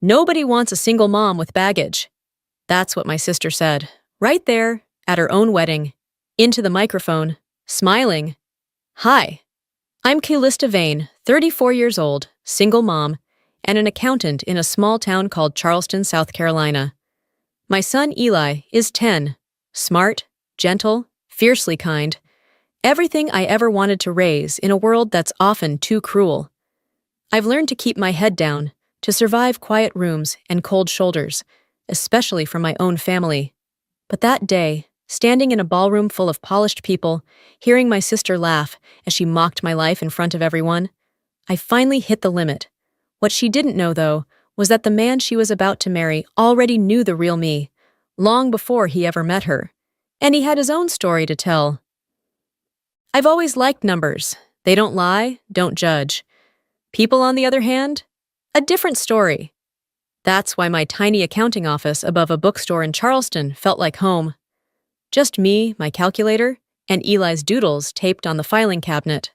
Nobody wants a single mom with baggage. That's what my sister said, right there, at her own wedding, into the microphone, smiling. Hi, I'm Calista Vane, 34 years old, single mom, and an accountant in a small town called Charleston, South Carolina. My son Eli is 10, smart, gentle, fiercely kind, everything I ever wanted to raise in a world that's often too cruel. I've learned to keep my head down, to survive quiet rooms and cold shoulders, especially from my own family. But that day, standing in a ballroom full of polished people, hearing my sister laugh as she mocked my life in front of everyone, I finally hit the limit. What she didn't know, though, was that the man she was about to marry already knew the real me, long before he ever met her. And he had his own story to tell. I've always liked numbers. They don't lie, don't judge. People, on the other hand, a different story. That's why my tiny accounting office above a bookstore in Charleston felt like home. Just me, my calculator, and Eli's doodles taped on the filing cabinet.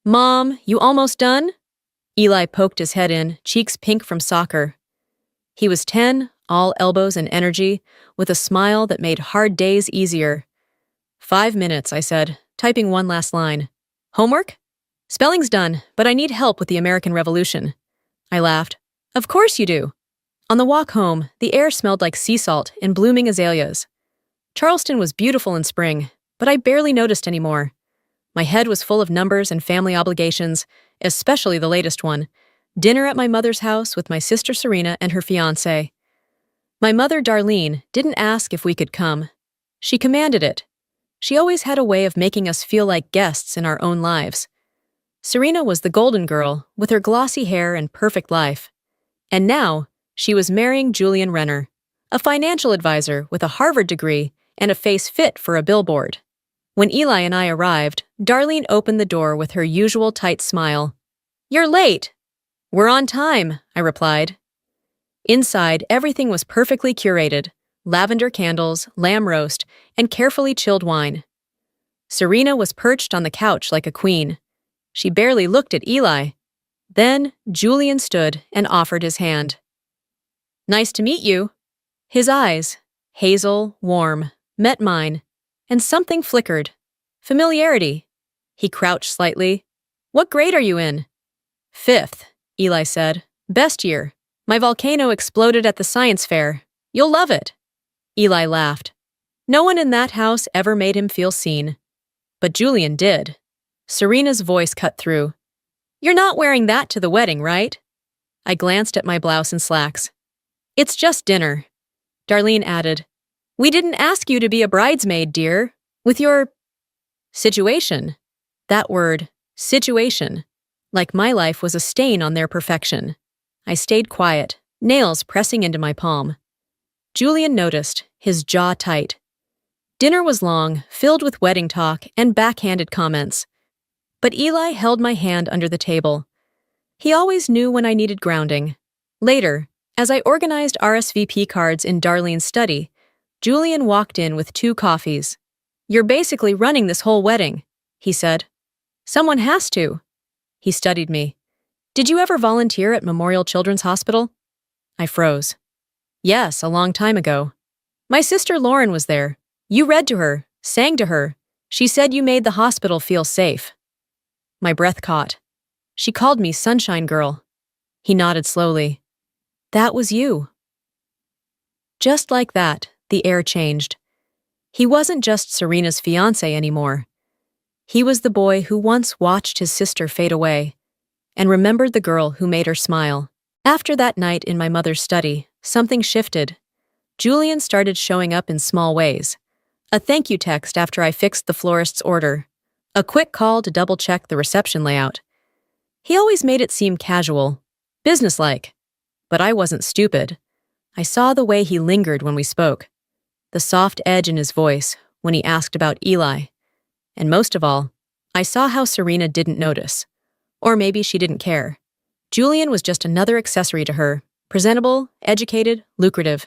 Mom, you almost done? Eli poked his head in, cheeks pink from soccer. He was 10, all elbows and energy, with a smile that made hard days easier. 5 minutes, I said, typing one last line. Homework? Spelling's done, but I need help with the American Revolution. I laughed. Of course you do. On the walk home, the air smelled like sea salt and blooming azaleas. Charleston was beautiful in spring, but I barely noticed anymore. My head was full of numbers and family obligations, especially the latest one, dinner at my mother's house with my sister Serena and her fiancé. My mother, Darlene, didn't ask if we could come. She commanded it. She always had a way of making us feel like guests in our own lives. Serena was the golden girl, with her glossy hair and perfect life. And now, she was marrying Julian Renner, a financial advisor with a Harvard degree and a face fit for a billboard. When Eli and I arrived, Darlene opened the door with her usual tight smile. You're late. We're on time, I replied. Inside, everything was perfectly curated. Lavender candles, lamb roast, and carefully chilled wine. Serena was perched on the couch like a queen. She barely looked at Eli. Then, Julian stood and offered his hand. Nice to meet you. His eyes, hazel, warm, met mine, and something flickered. Familiarity. He crouched slightly. What grade are you in? 5th, Eli said. Best year. My volcano exploded at the science fair. You'll love it. Eli laughed. No one in that house ever made him feel seen. But Julian did. Serena's voice cut through. You're not wearing that to the wedding, right? I glanced at my blouse and slacks. It's just dinner. Darlene added. We didn't ask you to be a bridesmaid, dear. With your situation. That word, situation. Like my life was a stain on their perfection. I stayed quiet, nails pressing into my palm. Julian noticed, his jaw tight. Dinner was long, filled with wedding talk and backhanded comments. But Eli held my hand under the table. He always knew when I needed grounding. Later, as I organized RSVP cards in Darlene's study, Julian walked in with 2 coffees. You're basically running this whole wedding, he said. Someone has to. He studied me. Did you ever volunteer at Memorial Children's Hospital? I froze. Yes, a long time ago. My sister Lauren was there. You read to her, sang to her. She said you made the hospital feel safe. My breath caught. She called me Sunshine Girl. He nodded slowly. That was you. Just like that, the air changed. He wasn't just Serena's fiancé anymore. He was the boy who once watched his sister fade away and remembered the girl who made her smile. After that night in my mother's study, something shifted. Julian started showing up in small ways. A thank you text after I fixed the florist's order. A quick call to double-check the reception layout. He always made it seem casual, businesslike. But I wasn't stupid. I saw the way he lingered when we spoke. The soft edge in his voice when he asked about Eli. And most of all, I saw how Serena didn't notice. Or maybe she didn't care. Julian was just another accessory to her, presentable, educated, lucrative.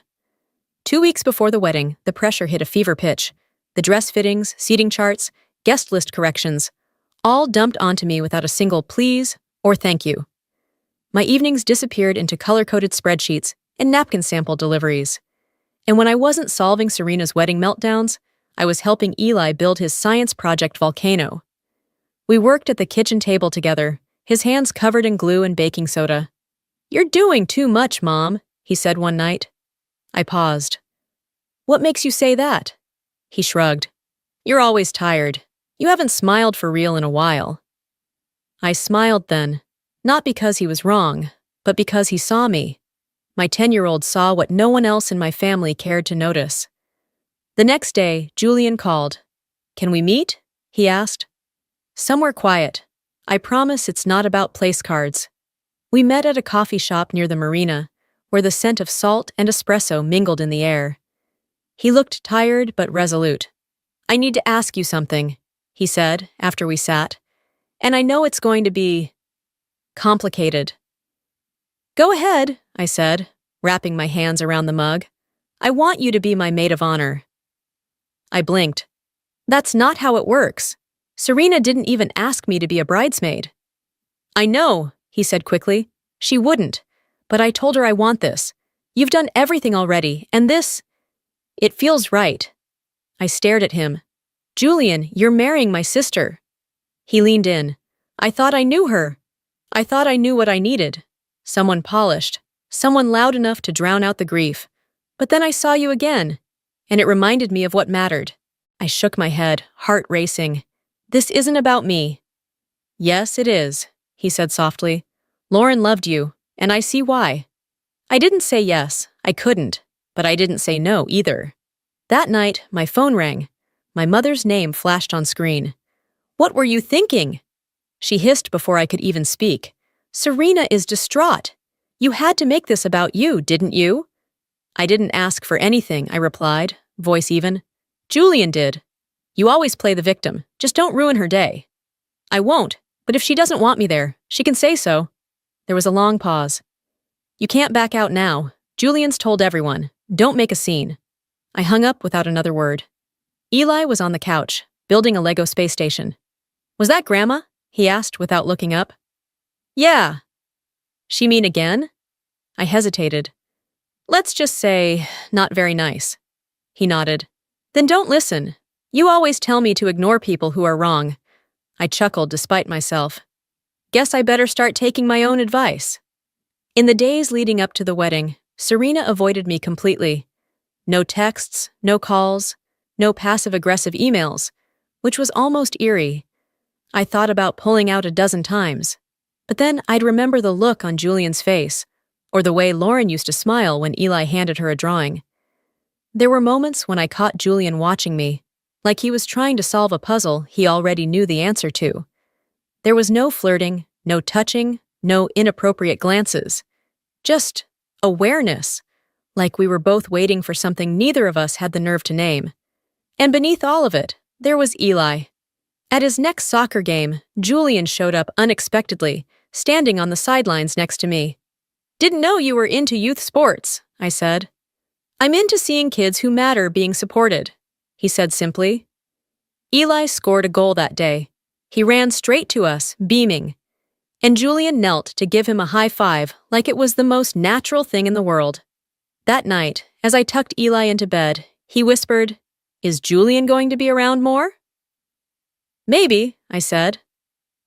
2 weeks before the wedding, the pressure hit a fever pitch. The dress fittings, seating charts, guest list corrections, all dumped onto me without a single please or thank you. My evenings disappeared into color-coded spreadsheets and napkin sample deliveries. And when I wasn't solving Serena's wedding meltdowns, I was helping Eli build his science project volcano. We worked at the kitchen table together, his hands covered in glue and baking soda. "You're doing too much, Mom," he said one night. I paused. "What makes you say that?" He shrugged. "You're always tired. You haven't smiled for real in a while." I smiled then, not because he was wrong, but because he saw me. My 10-year-old saw what no one else in my family cared to notice. The next day, Julian called. "Can we meet?" he asked. "Somewhere quiet. I promise it's not about place cards." We met at a coffee shop near the marina, where the scent of salt and espresso mingled in the air. He looked tired but resolute. "I need to ask you something," he said after we sat. "And I know it's going to be complicated." "Go ahead," I said, wrapping my hands around the mug. "I want you to be my maid of honor." I blinked. "That's not how it works. Serena didn't even ask me to be a bridesmaid." "I know," he said quickly. "She wouldn't. But I told her I want this. You've done everything already, and this... it feels right." I stared at him. "Julian, you're marrying my sister." He leaned in. "I thought I knew her. I thought I knew what I needed. Someone polished. Someone loud enough to drown out the grief. But then I saw you again, and it reminded me of what mattered." I shook my head, heart racing. "This isn't about me." "Yes, it is," he said softly. "Lauren loved you, and I see why." I didn't say yes, I couldn't, but I didn't say no either. That night, my phone rang. My mother's name flashed on screen. "What were you thinking?" She hissed before I could even speak. "Serena is distraught. You had to make this about you, didn't you?" "I didn't ask for anything," I replied, voice even. "Julian did. You always play the victim. Just don't ruin her day." "I won't, but if she doesn't want me there, she can say so." There was a long pause. "You can't back out now. Julian's told everyone. Don't make a scene." I hung up without another word. Eli was on the couch, building a Lego space station. "Was that Grandma?" he asked without looking up. "Yeah." "She mean again?" I hesitated. "Let's just say, not very nice." He nodded. "Then don't listen. You always tell me to ignore people who are wrong." I chuckled despite myself. "Guess I better start taking my own advice." In the days leading up to the wedding, Serena avoided me completely. No texts, no calls, no passive-aggressive emails, which was almost eerie. I thought about pulling out a dozen times, but then I'd remember the look on Julian's face, or the way Lauren used to smile when Eli handed her a drawing. There were moments when I caught Julian watching me, like he was trying to solve a puzzle he already knew the answer to. There was no flirting, no touching, no inappropriate glances. Just awareness, like we were both waiting for something neither of us had the nerve to name. And beneath all of it, there was Eli. At his next soccer game, Julian showed up unexpectedly, standing on the sidelines next to me. "Didn't know you were into youth sports," I said. "I'm into seeing kids who matter being supported," he said simply. Eli scored a goal that day. He ran straight to us, beaming. And Julian knelt to give him a high five like it was the most natural thing in the world. That night, as I tucked Eli into bed, he whispered, "Is Julian going to be around more?" "Maybe," I said.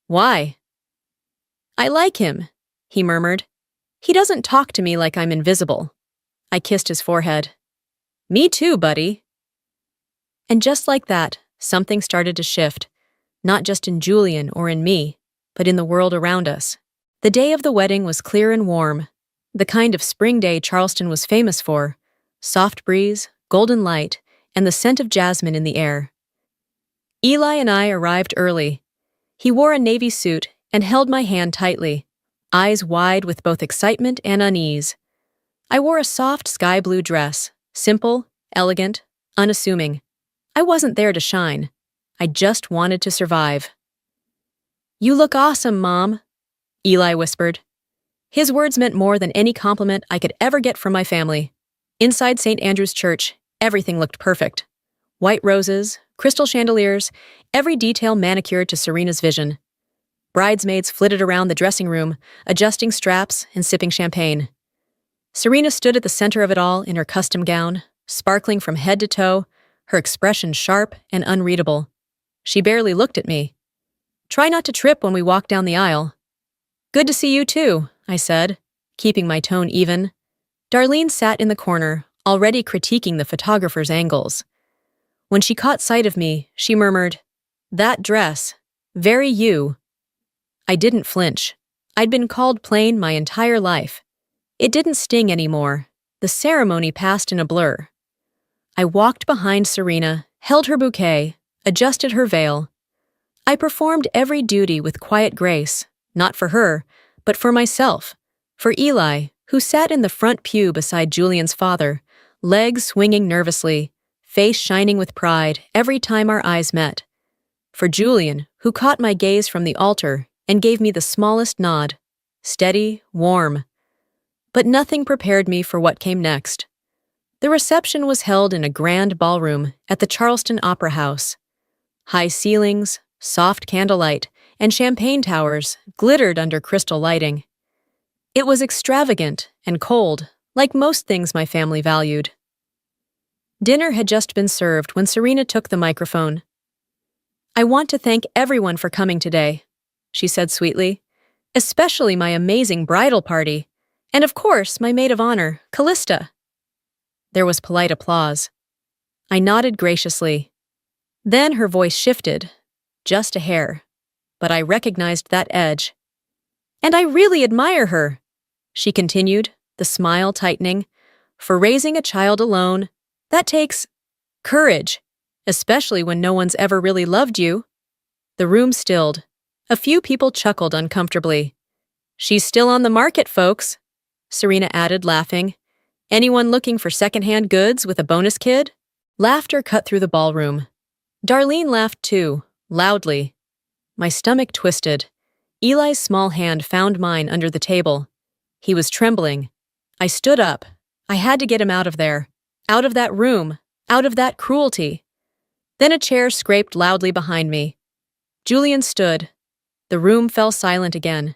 "Why?" "I like him," he murmured. "He doesn't talk to me like I'm invisible." I kissed his forehead. "Me too, buddy." And just like that, something started to shift, not just in Julian or in me, but in the world around us. The day of the wedding was clear and warm, the kind of spring day Charleston was famous for: soft breeze, golden light, and the scent of jasmine in the air. Eli and I arrived early. He wore a navy suit and held my hand tightly, eyes wide with both excitement and unease. I wore a soft sky blue dress, simple, elegant, unassuming. I wasn't there to shine. I just wanted to survive. "You look awesome, Mom," Eli whispered. His words meant more than any compliment I could ever get from my family. Inside St. Andrew's Church, everything looked perfect. White roses, crystal chandeliers, every detail manicured to Serena's vision. Bridesmaids flitted around the dressing room, adjusting straps and sipping champagne. Serena stood at the center of it all in her custom gown, sparkling from head to toe, her expression sharp and unreadable. She barely looked at me. "Try not to trip when we walk down the aisle." "Good to see you too," I said, keeping my tone even. Darlene sat in the corner, already critiquing the photographer's angles. When she caught sight of me, she murmured, "That dress. Very you." I didn't flinch. I'd been called plain my entire life. It didn't sting anymore. The ceremony passed in a blur. I walked behind Serena, held her bouquet, adjusted her veil. I performed every duty with quiet grace, not for her, but for myself, for Eli, who sat in the front pew beside Julian's father, legs swinging nervously, face shining with pride every time our eyes met. For Julian, who caught my gaze from the altar and gave me the smallest nod, steady, warm. But nothing prepared me for what came next. The reception was held in a grand ballroom at the Charleston Opera House. High ceilings, soft candlelight, and champagne towers glittered under crystal lighting. It was extravagant and cold, like most things my family valued. Dinner had just been served when Serena took the microphone. "I want to thank everyone for coming today," she said sweetly, "especially my amazing bridal party, and of course my maid of honor, Callista." There was polite applause. I nodded graciously. Then her voice shifted, just a hair, but I recognized that edge. "And I really admire her," she continued, the smile tightening. "For raising a child alone, that takes courage, especially when no one's ever really loved you." The room stilled. A few people chuckled uncomfortably. "She's still on the market, folks," Serena added, laughing. "Anyone looking for secondhand goods with a bonus kid?" Laughter cut through the ballroom. Darlene laughed too, loudly. My stomach twisted. Eli's small hand found mine under the table. He was trembling. I stood up. I had to get him out of there. Out of that room. Out of that cruelty. Then a chair scraped loudly behind me. Julian stood. The room fell silent again.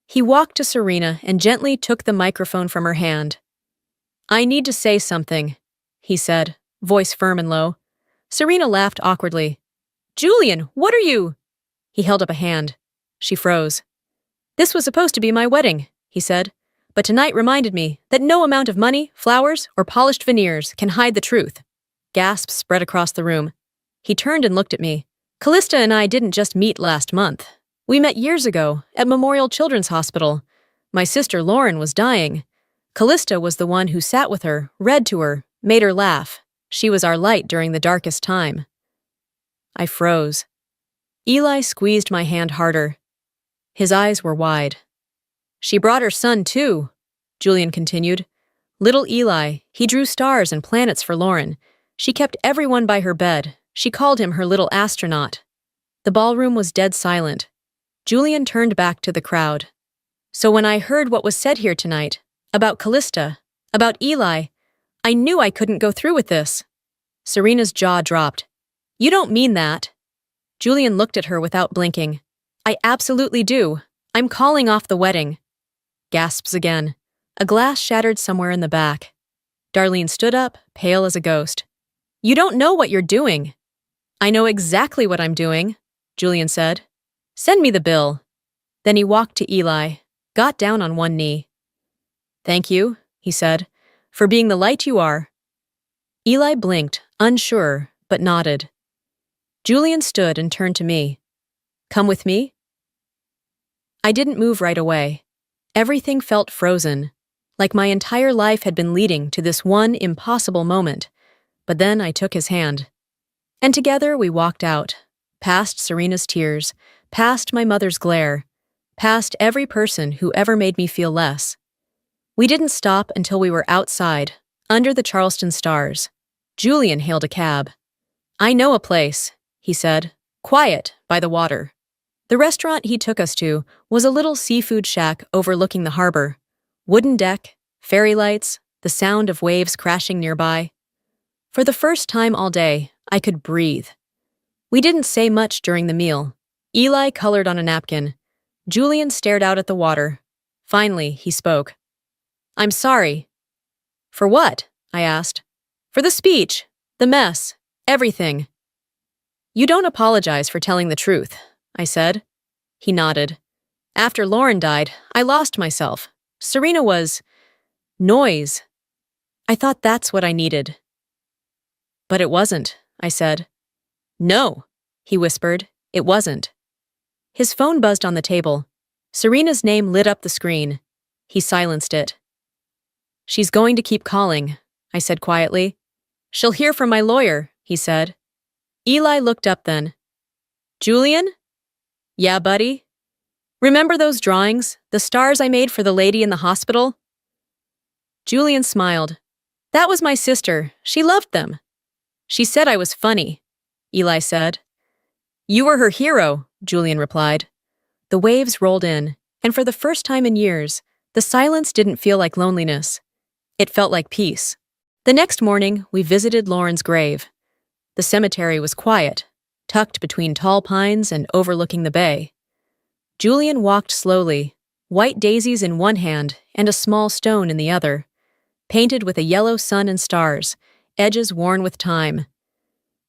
He walked to Serena and gently took the microphone from her hand. "I need to say something," he said, voice firm and low. Serena laughed awkwardly. "Julian, what are you—" He held up a hand. She froze. "This was supposed to be my wedding," he said, "but tonight reminded me that no amount of money, flowers, or polished veneers can hide the truth." Gasps spread across the room. He turned and looked at me. "Callista and I didn't just meet last month. We met years ago at Memorial Children's Hospital. My sister Lauren was dying. Callista was the one who sat with her, read to her, made her laugh. She was our light during the darkest time." I froze. Eli squeezed my hand harder. His eyes were wide. "She brought her son, too," Julian continued. "Little Eli, he drew stars and planets for Lauren. She kept everyone by her bed. She called him her little astronaut." The ballroom was dead silent. Julian turned back to the crowd. "So when I heard what was said here tonight, about Callista, about Eli, I knew I couldn't go through with this." Serena's jaw dropped. "You don't mean that." Julian looked at her without blinking. "I absolutely do. I'm calling off the wedding." Gasps again. A glass shattered somewhere in the back. Darlene stood up, pale as a ghost. "You don't know what you're doing." "I know exactly what I'm doing," Julian said. "Send me the bill." Then he walked to Eli, got down on one knee. "Thank you," he said, "for being the light you are." Eli blinked, unsure, but nodded. Julian stood and turned to me. "Come with me?" I didn't move right away. Everything felt frozen, like my entire life had been leading to this one impossible moment. But then I took his hand. And together we walked out, past Serena's tears, past my mother's glare, past every person who ever made me feel less. We didn't stop until we were outside, under the Charleston stars. Julian hailed a cab. "I know a place," he said, "quiet, by the water." The restaurant he took us to was a little seafood shack overlooking the harbor. Wooden deck, fairy lights, the sound of waves crashing nearby. For the first time all day, I could breathe. We didn't say much during the meal. Eli colored on a napkin. Julian stared out at the water. Finally, he spoke. "I'm sorry." "For what?" I asked. "For the speech, the mess, everything." "You don't apologize for telling the truth," I said. He nodded. "After Lauren died, I lost myself. Serena was noise. I thought that's what I needed." "But it wasn't," I said. "No," he whispered. "It wasn't." His phone buzzed on the table. Serena's name lit up the screen. He silenced it. "She's going to keep calling," I said quietly. "She'll hear from my lawyer," he said. Eli looked up then. "Julian?" "Yeah, buddy?" "Remember those drawings, the stars I made for the lady in the hospital?" Julian smiled. "That was my sister. She loved them." "She said I was funny," Eli said. "You were her hero," Julian replied. The waves rolled in, and for the first time in years, the silence didn't feel like loneliness. It felt like peace. The next morning, we visited Lauren's grave. The cemetery was quiet, tucked between tall pines and overlooking the bay. Julian walked slowly, white daisies in one hand and a small stone in the other, painted with a yellow sun and stars, edges worn with time.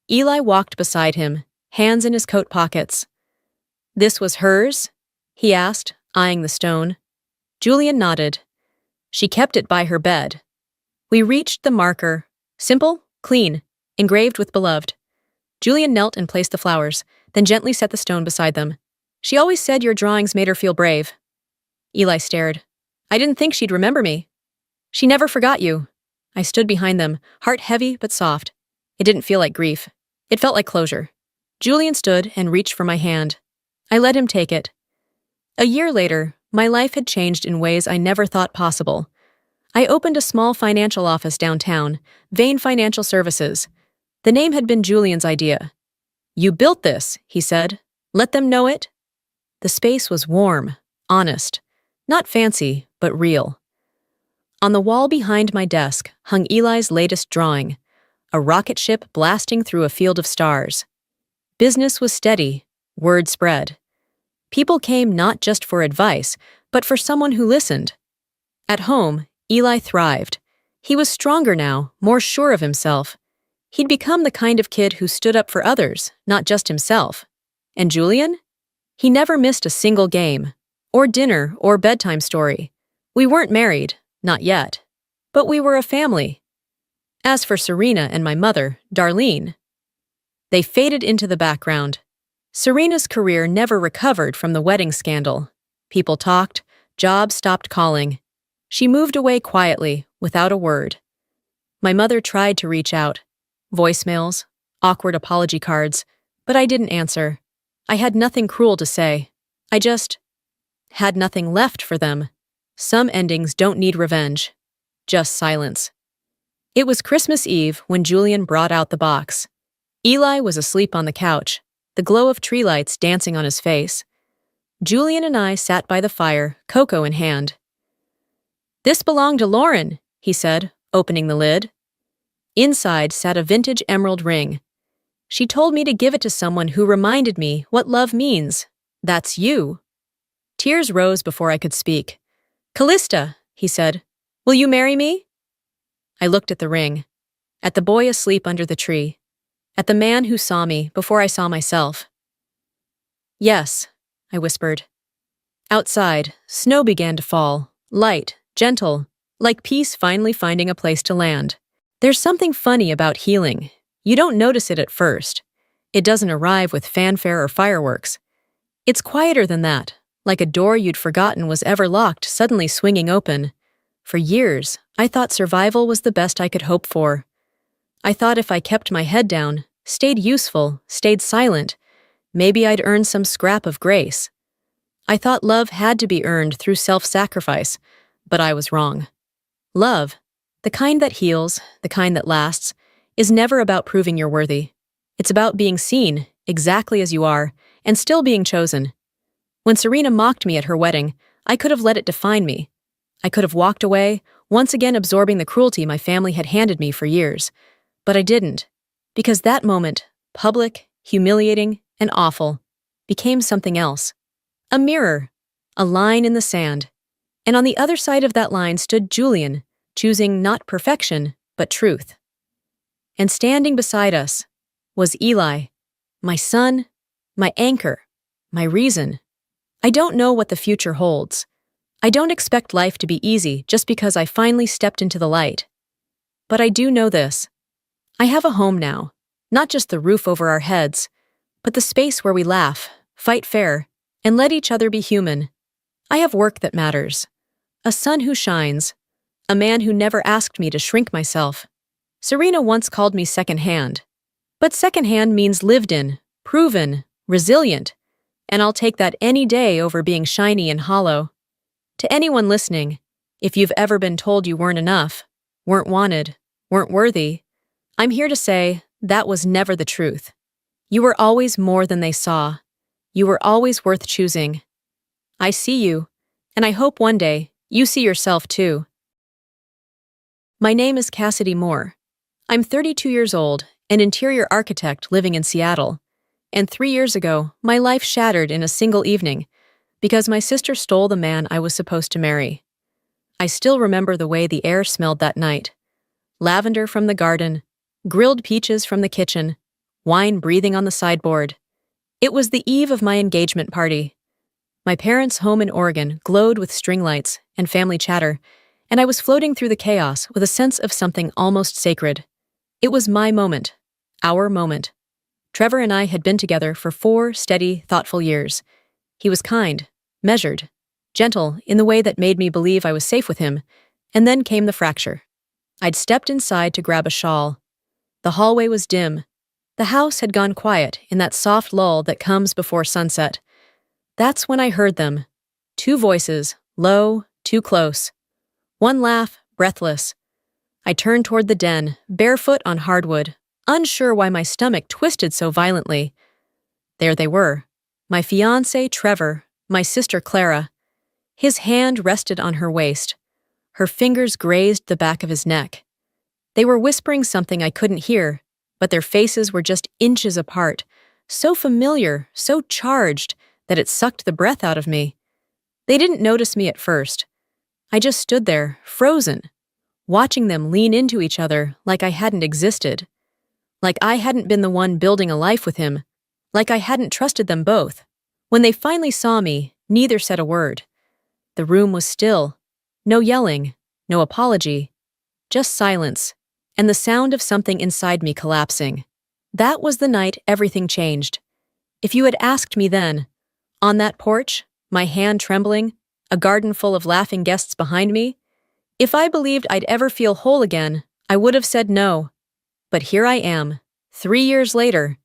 Eli walked beside him, hands in his coat pockets. "This was hers?" he asked, eyeing the stone. Julian nodded. "She kept it by her bed." We reached the marker. Simple, clean, engraved with beloved. Julian knelt and placed the flowers, then gently set the stone beside them. "She always said your drawings made her feel brave." Eli stared. "I didn't think she'd remember me." "She never forgot you." I stood behind them, heart heavy but soft. It didn't feel like grief. It felt like closure. Julian stood and reached for my hand. I let him take it. A year later, my life had changed in ways I never thought possible. I opened a small financial office downtown, Vane Financial Services. The name had been Julian's idea. "You built this," he said. "Let them know it." The space was warm, honest, not fancy, but real. On the wall behind my desk hung Eli's latest drawing, a rocket ship blasting through a field of stars. Business was steady, word spread. People came not just for advice, but for someone who listened. At home, Eli thrived. He was stronger now, more sure of himself. He'd become the kind of kid who stood up for others, not just himself. And Julian? He never missed a single game, or dinner, or bedtime story. We weren't married, not yet. But we were a family. As for Serena and my mother, Darlene, they faded into the background. Serena's career never recovered from the wedding scandal. People talked, jobs stopped calling. She moved away quietly, without a word. My mother tried to reach out. Voicemails, awkward apology cards, but I didn't answer. I had nothing cruel to say. I just had nothing left for them. Some endings don't need revenge. Just silence. It was Christmas Eve when Julian brought out the box. Eli was asleep on the couch, the glow of tree lights dancing on his face. Julian and I sat by the fire, cocoa in hand. "This belonged to Lauren," he said, opening the lid. Inside sat a vintage emerald ring. "She told me to give it to someone who reminded me what love means. That's you." Tears rose before I could speak. "Callista," he said, "will you marry me?" I looked at the ring, at the boy asleep under the tree, at the man who saw me before I saw myself. "Yes," I whispered. Outside, snow began to fall, light, gentle, like peace finally finding a place to land. There's something funny about healing. You don't notice it at first. It doesn't arrive with fanfare or fireworks. It's quieter than that, like a door you'd forgotten was ever locked suddenly swinging open. For years, I thought survival was the best I could hope for. I thought if I kept my head down, stayed useful, stayed silent, maybe I'd earn some scrap of grace. I thought love had to be earned through self-sacrifice, but I was wrong. Love, the kind that heals, the kind that lasts, is never about proving you're worthy. It's about being seen, exactly as you are, and still being chosen. When Serena mocked me at her wedding, I could have let it define me. I could have walked away, once again absorbing the cruelty my family had handed me for years. But I didn't, because that moment, public, humiliating, and awful, became something else. A mirror, a line in the sand. And on the other side of that line stood Julian, choosing not perfection, but truth. And standing beside us was Eli, my son, my anchor, my reason. I don't know what the future holds. I don't expect life to be easy just because I finally stepped into the light. But I do know this. I have a home now, not just the roof over our heads, but the space where we laugh, fight fair, and let each other be human. I have work that matters. A son who shines. A man who never asked me to shrink myself. Serena once called me second-hand. But second-hand means lived in, proven, resilient, and I'll take that any day over being shiny and hollow. To anyone listening, if you've ever been told you weren't enough, weren't wanted, weren't worthy, I'm here to say that was never the truth. You were always more than they saw. You were always worth choosing. I see you, and I hope one day you see yourself too. My name is Cassidy Moore. I'm 32 years old, an interior architect living in Seattle. And 3 years ago, my life shattered in a single evening because my sister stole the man I was supposed to marry. I still remember the way the air smelled that night. Lavender from the garden, grilled peaches from the kitchen, wine breathing on the sideboard. It was the eve of my engagement party. My parents' home in Oregon glowed with string lights and family chatter, and I was floating through the chaos with a sense of something almost sacred. It was my moment, our moment. Trevor and I had been together for 4 steady, thoughtful years. He was kind, measured, gentle in the way that made me believe I was safe with him, and then came the fracture. I'd stepped inside to grab a shawl. The hallway was dim. The house had gone quiet in that soft lull that comes before sunset. That's when I heard them. 2 voices, low, too close. One laugh, breathless. I turned toward the den, barefoot on hardwood, unsure why my stomach twisted so violently. There they were. My fiancé, Trevor, my sister, Clara. His hand rested on her waist. Her fingers grazed the back of his neck. They were whispering something I couldn't hear, but their faces were just inches apart, so familiar, so charged, that it sucked the breath out of me. They didn't notice me at first. I just stood there, frozen, watching them lean into each other like I hadn't existed. Like I hadn't been the one building a life with him. Like I hadn't trusted them both. When they finally saw me, neither said a word. The room was still. No yelling, no apology. Just silence, and the sound of something inside me collapsing. That was the night everything changed. If you had asked me then, on that porch, my hand trembling, a garden full of laughing guests behind me, if I believed I'd ever feel whole again, I would have said no. But here I am, 3 years later,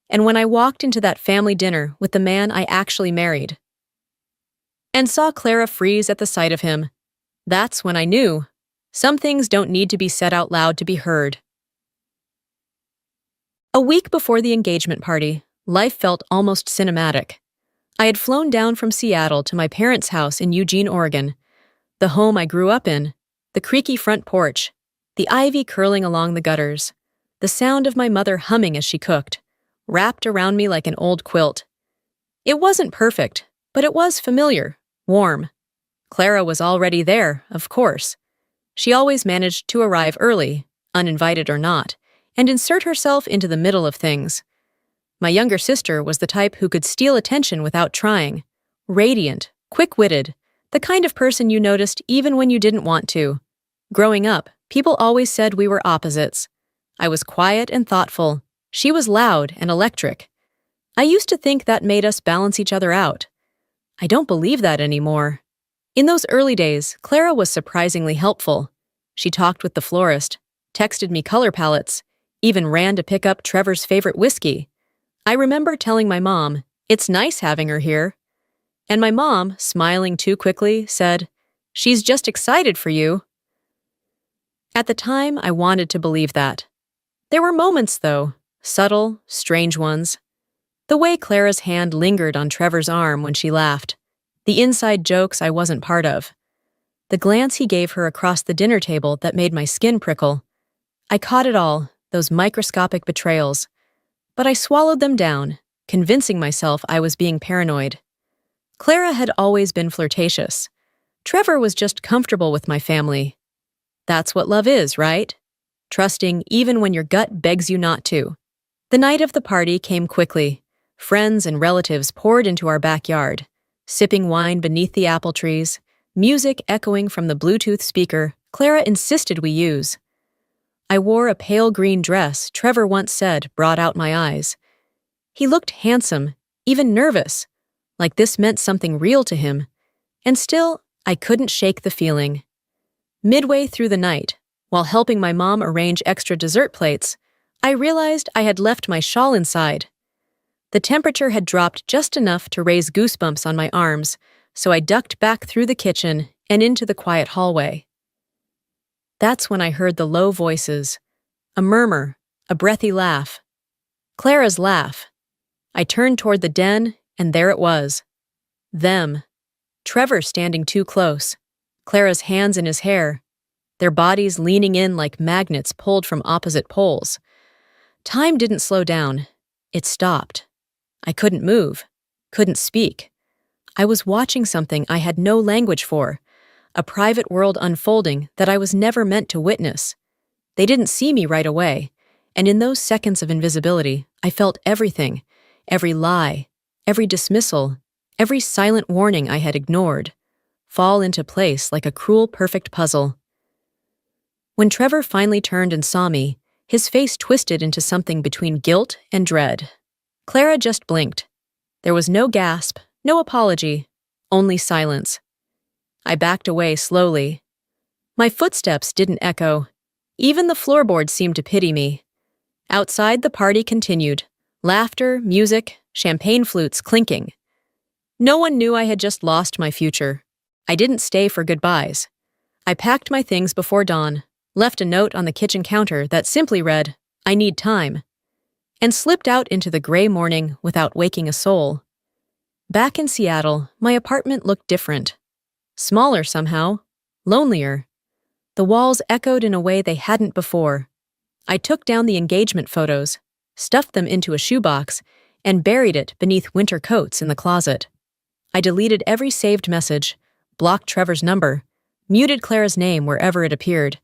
and when I walked into that family dinner with the man I actually married, and saw Clara freeze at the sight of him, that's when I knew. Some things don't need to be said out loud to be heard. A week before the engagement party, life felt almost cinematic. I had flown down from Seattle to my parents' house in Eugene, Oregon, the home I grew up in, the creaky front porch, the ivy curling along the gutters, the sound of my mother humming as she cooked, wrapped around me like an old quilt. It wasn't perfect, but it was familiar, warm. Clara was already there, of course. She always managed to arrive early, uninvited or not, and insert herself into the middle of things. My younger sister was the type who could steal attention without trying. Radiant, quick-witted, the kind of person you noticed even when you didn't want to. Growing up, people always said we were opposites. I was quiet and thoughtful. She was loud and electric. I used to think that made us balance each other out. I don't believe that anymore. In those early days, Clara was surprisingly helpful. She talked with the florist, texted me color palettes, even ran to pick up Trevor's favorite whiskey. I remember telling my mom, "It's nice having her here." And my mom, smiling too quickly, said, "She's just excited for you." At the time, I wanted to believe that. There were moments, though, subtle, strange ones. The way Clara's hand lingered on Trevor's arm when she laughed. The inside jokes I wasn't part of. The glance he gave her across the dinner table that made my skin prickle. I caught it all, those microscopic betrayals. But I swallowed them down, convincing myself I was being paranoid. Clara had always been flirtatious. Trevor was just comfortable with my family. That's what love is, right? Trusting even when your gut begs you not to. The night of the party came quickly. Friends and relatives poured into our backyard, sipping wine beneath the apple trees, music echoing from the Bluetooth speaker Clara insisted we use. I wore a pale green dress Trevor once said brought out my eyes. He looked handsome, even nervous, like this meant something real to him. And still, I couldn't shake the feeling. Midway through the night, while helping my mom arrange extra dessert plates, I realized I had left my shawl inside. The temperature had dropped just enough to raise goosebumps on my arms, so I ducked back through the kitchen and into the quiet hallway. That's when I heard the low voices, a murmur, a breathy laugh. Clara's laugh. I turned toward the den, and there it was. Them. Trevor standing too close, Clara's hands in his hair, their bodies leaning in like magnets pulled from opposite poles. Time didn't slow down. It stopped. I couldn't move, couldn't speak. I was watching something I had no language for, a private world unfolding that I was never meant to witness. They didn't see me right away, and in those seconds of invisibility, I felt everything, every lie, every dismissal, every silent warning I had ignored, fall into place like a cruel, perfect puzzle. When Trevor finally turned and saw me, his face twisted into something between guilt and dread. Clara just blinked. There was no gasp, no apology, only silence. I backed away slowly. My footsteps didn't echo. Even the floorboards seemed to pity me. Outside, the party continued. Laughter, music, champagne flutes clinking. No one knew I had just lost my future. I didn't stay for goodbyes. I packed my things before dawn, left a note on the kitchen counter that simply read, "I need time," and slipped out into the gray morning without waking a soul. Back in Seattle, my apartment looked different. Smaller somehow, lonelier. The walls echoed in a way they hadn't before. I took down the engagement photos, stuffed them into a shoebox, and buried it beneath winter coats in the closet. I deleted every saved message, blocked Trevor's number, muted Clara's name wherever it appeared.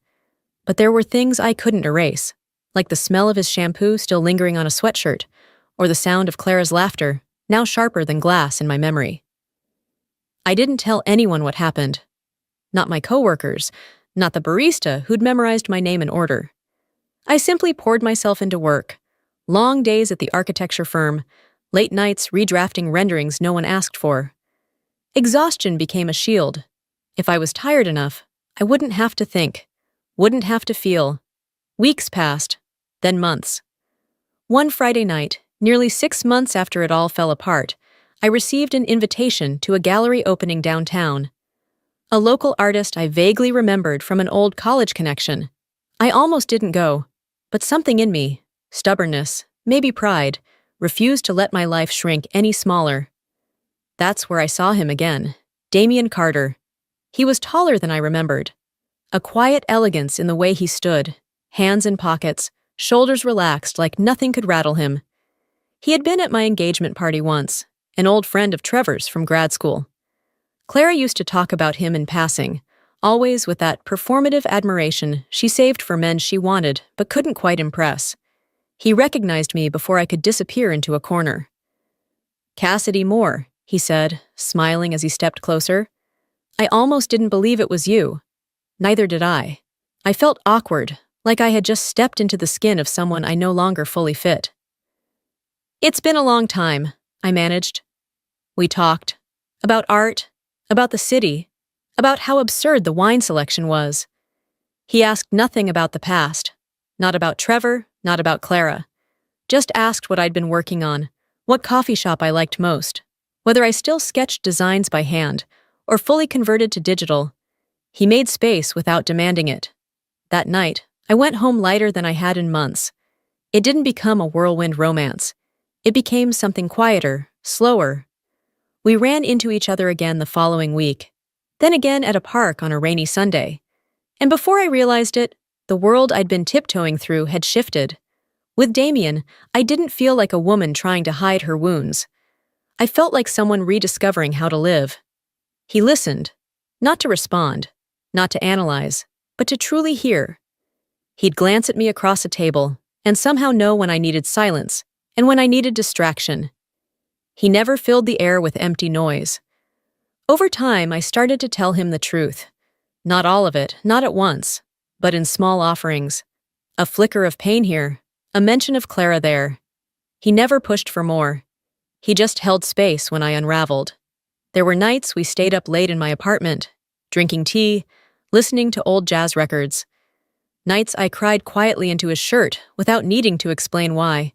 But there were things I couldn't erase, like the smell of his shampoo still lingering on a sweatshirt, or the sound of Clara's laughter, now sharper than glass in my memory. I didn't tell anyone what happened. Not my coworkers, not the barista who'd memorized my name and order. I simply poured myself into work. Long days at the architecture firm, late nights redrafting renderings no one asked for. Exhaustion became a shield. If I was tired enough, I wouldn't have to think, wouldn't have to feel. Weeks passed, then months. One Friday night, nearly 6 months after it all fell apart, I received an invitation to a gallery opening downtown. A local artist I vaguely remembered from an old college connection. I almost didn't go, but something in me, stubbornness, maybe pride, refused to let my life shrink any smaller. That's where I saw him again, Damian Carter. He was taller than I remembered. A quiet elegance in the way he stood, hands in pockets, shoulders relaxed like nothing could rattle him. He had been at my engagement party once, an old friend of Trevor's from grad school. Clara used to talk about him in passing, always with that performative admiration she saved for men she wanted but couldn't quite impress. He recognized me before I could disappear into a corner. "Cassidy Moore," he said, smiling as he stepped closer. "I almost didn't believe it was you." Neither did I. I felt awkward, like I had just stepped into the skin of someone I no longer fully fit. "It's been a long time," I managed. We talked. About art, about the city, about how absurd the wine selection was. He asked nothing about the past. Not about Trevor, not about Clara. Just asked what I'd been working on, what coffee shop I liked most, whether I still sketched designs by hand, or fully converted to digital. He made space without demanding it. That night, I went home lighter than I had in months. It didn't become a whirlwind romance. It became something quieter, slower. We ran into each other again the following week, then again at a park on a rainy Sunday. And before I realized it, the world I'd been tiptoeing through had shifted. With Damian, I didn't feel like a woman trying to hide her wounds. I felt like someone rediscovering how to live. He listened, not to respond, not to analyze, but to truly hear. He'd glance at me across a table and somehow know when I needed silence and when I needed distraction. He never filled the air with empty noise. Over time, I started to tell him the truth. Not all of it, not at once, but in small offerings. A flicker of pain here, a mention of Clara there. He never pushed for more. He just held space when I unraveled. There were nights we stayed up late in my apartment, drinking tea, listening to old jazz records. Nights I cried quietly into his shirt without needing to explain why.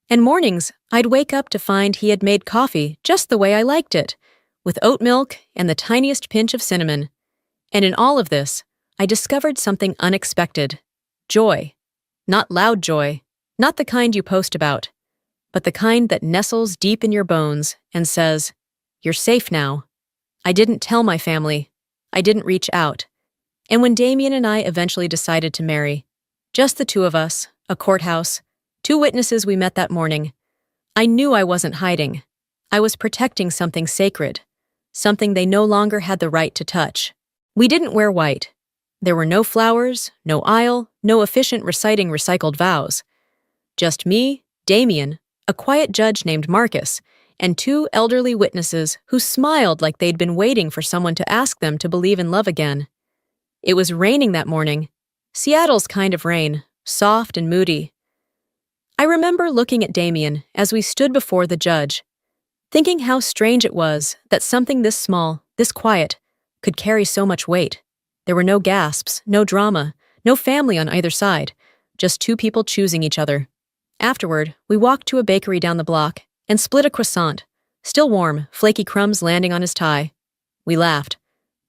And mornings, I'd wake up to find he had made coffee just the way I liked it, with oat milk and the tiniest pinch of cinnamon. And in all of this, I discovered something unexpected. Joy. Not loud joy, not the kind you post about, but the kind that nestles deep in your bones and says, "You're safe now." I didn't tell my family. I didn't reach out. And when Damien and I eventually decided to marry, just the two of us, a courthouse, 2 witnesses we met that morning, I knew I wasn't hiding. I was protecting something sacred, something they no longer had the right to touch. We didn't wear white. There were no flowers, no aisle, no efficient reciting recycled vows. Just me, Damien, a quiet judge named Marcus, and 2 elderly witnesses who smiled like they'd been waiting for someone to ask them to believe in love again. It was raining that morning. Seattle's kind of rain, soft and moody. I remember looking at Damien as we stood before the judge, thinking how strange it was that something this small, this quiet, could carry so much weight. There were no gasps, no drama, no family on either side, just 2 people choosing each other. Afterward, we walked to a bakery down the block and split a croissant, still warm, flaky crumbs landing on his tie. We laughed.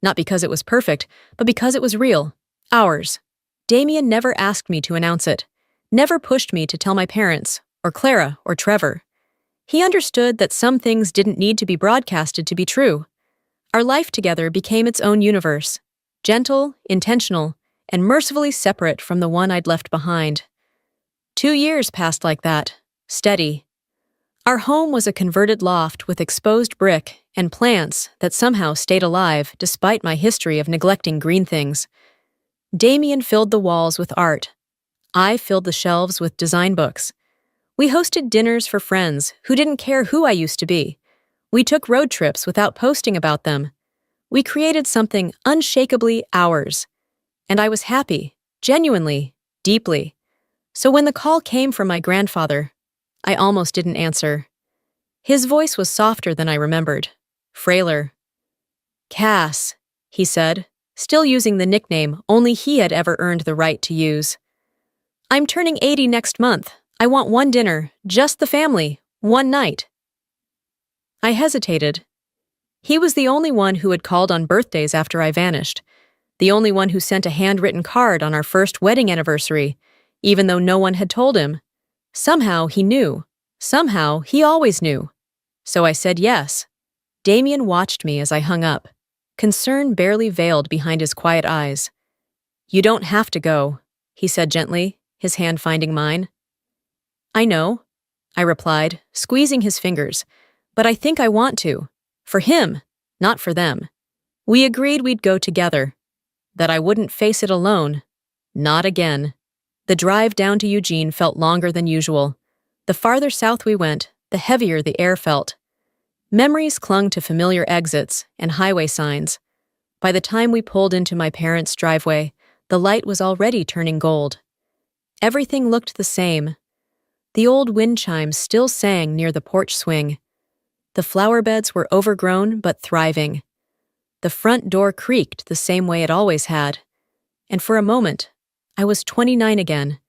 Not because it was perfect, but because it was real. Ours. Damien never asked me to announce it, never pushed me to tell my parents, or Clara, or Trevor. He understood that some things didn't need to be broadcasted to be true. Our life together became its own universe, gentle, intentional, and mercifully separate from the one I'd left behind. 2 years passed like that, steady. Our home was a converted loft with exposed brick and plants that somehow stayed alive despite my history of neglecting green things. Damien filled the walls with art. I filled the shelves with design books. We hosted dinners for friends who didn't care who I used to be. We took road trips without posting about them. We created something unshakably ours. And I was happy, genuinely, deeply. So when the call came from my grandfather, I almost didn't answer. His voice was softer than I remembered, frailer. "Cass," he said, still using the nickname only he had ever earned the right to use. "I'm turning 80 next month. I want one dinner, just the family, one night." I hesitated. He was the only one who had called on birthdays after I vanished, the only one who sent a handwritten card on our first wedding anniversary, even though no one had told him. Somehow he knew. Somehow he always knew. So I said yes. Damien watched me as I hung up, concern barely veiled behind his quiet eyes. "You don't have to go," he said gently, his hand finding mine. "I know," I replied, squeezing his fingers, "but I think I want to. For him, not for them. We agreed we'd go together. That I wouldn't face it alone. Not again." The drive down to Eugene felt longer than usual. The farther south we went, the heavier the air felt. Memories clung to familiar exits and highway signs. By the time we pulled into my parents' driveway, the light was already turning gold. Everything looked the same. The old wind chimes still sang near the porch swing. The flower beds were overgrown but thriving. The front door creaked the same way it always had. And for a moment, I was 29 again,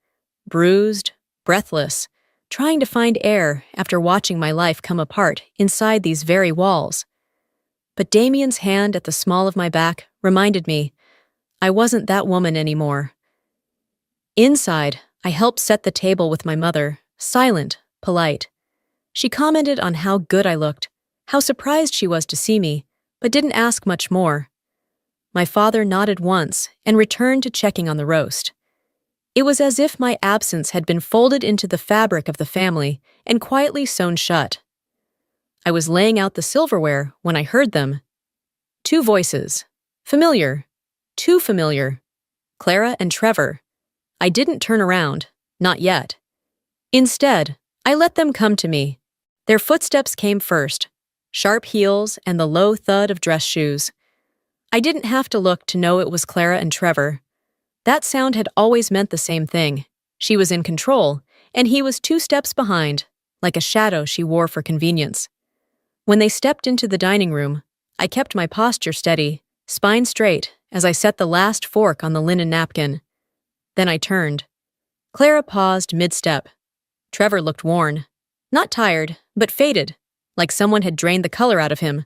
bruised, breathless, trying to find air after watching my life come apart inside these very walls. But Damien's hand at the small of my back reminded me I wasn't that woman anymore. Inside, I helped set the table with my mother, silent, polite. She commented on how good I looked, how surprised she was to see me, but didn't ask much more. My father nodded once and returned to checking on the roast. It was as if my absence had been folded into the fabric of the family and quietly sewn shut. I was laying out the silverware when I heard them. Two voices. Familiar. Too familiar. Clara and Trevor. I didn't turn around. Not yet. Instead, I let them come to me. Their footsteps came first. Sharp heels and the low thud of dress shoes. I didn't have to look to know it was Clara and Trevor. That sound had always meant the same thing. She was in control, and he was 2 steps behind, like a shadow she wore for convenience. When they stepped into the dining room, I kept my posture steady, spine straight, as I set the last fork on the linen napkin. Then I turned. Clara paused mid-step. Trevor looked worn. Not tired, but faded, like someone had drained the color out of him.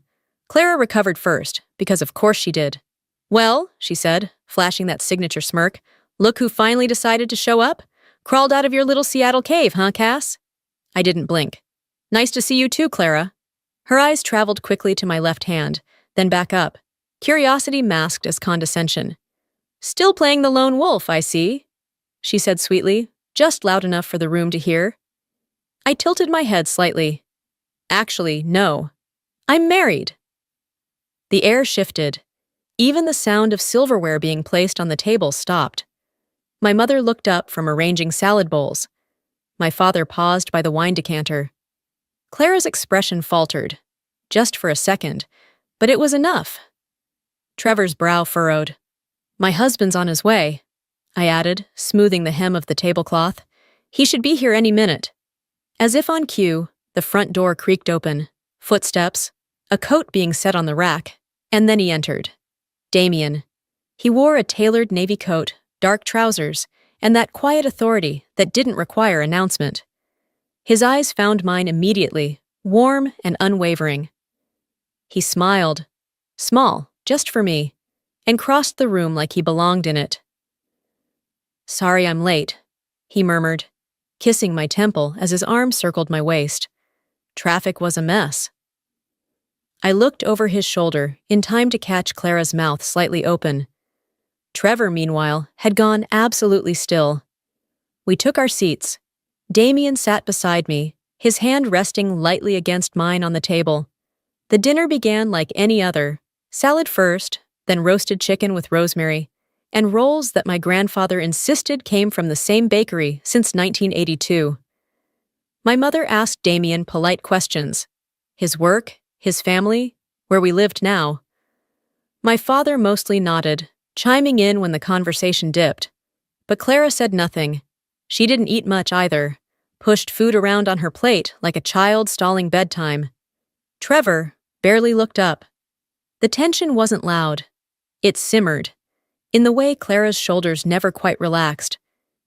Clara recovered first, because of course she did. "Well," she said, flashing that signature smirk, "look who finally decided to show up? Crawled out of your little Seattle cave, huh, Cass?" I didn't blink. "Nice to see you too, Clara." Her eyes traveled quickly to my left hand, then back up, curiosity masked as condescension. "Still playing the lone wolf, I see," she said sweetly, just loud enough for the room to hear. I tilted my head slightly. "Actually, no. I'm married." The air shifted. Even the sound of silverware being placed on the table stopped. My mother looked up from arranging salad bowls. My father paused by the wine decanter. Clara's expression faltered, just for a second, but it was enough. Trevor's brow furrowed. "My husband's on his way," I added, smoothing the hem of the tablecloth. "He should be here any minute." As if on cue, the front door creaked open, footsteps, a coat being set on the rack, and then he entered. Damien. He wore a tailored navy coat, dark trousers, and that quiet authority that didn't require announcement. His eyes found mine immediately, warm and unwavering. He smiled, small, just for me, and crossed the room like he belonged in it. "Sorry I'm late," he murmured, kissing my temple as his arm circled my waist. Traffic was a mess. I looked over his shoulder in time to catch Clara's mouth slightly open. Trevor, meanwhile, had gone absolutely still. We took our seats. Damien sat beside me, his hand resting lightly against mine on the table. The dinner began like any other, salad first, then roasted chicken with rosemary, and rolls that my grandfather insisted came from the same bakery since 1982. My mother asked Damien polite questions. His work, his family, where we lived now. My father mostly nodded, chiming in when the conversation dipped. But Clara said nothing. She didn't eat much either, pushed food around on her plate like a child stalling bedtime. Trevor barely looked up. The tension wasn't loud. It simmered, in the way Clara's shoulders never quite relaxed,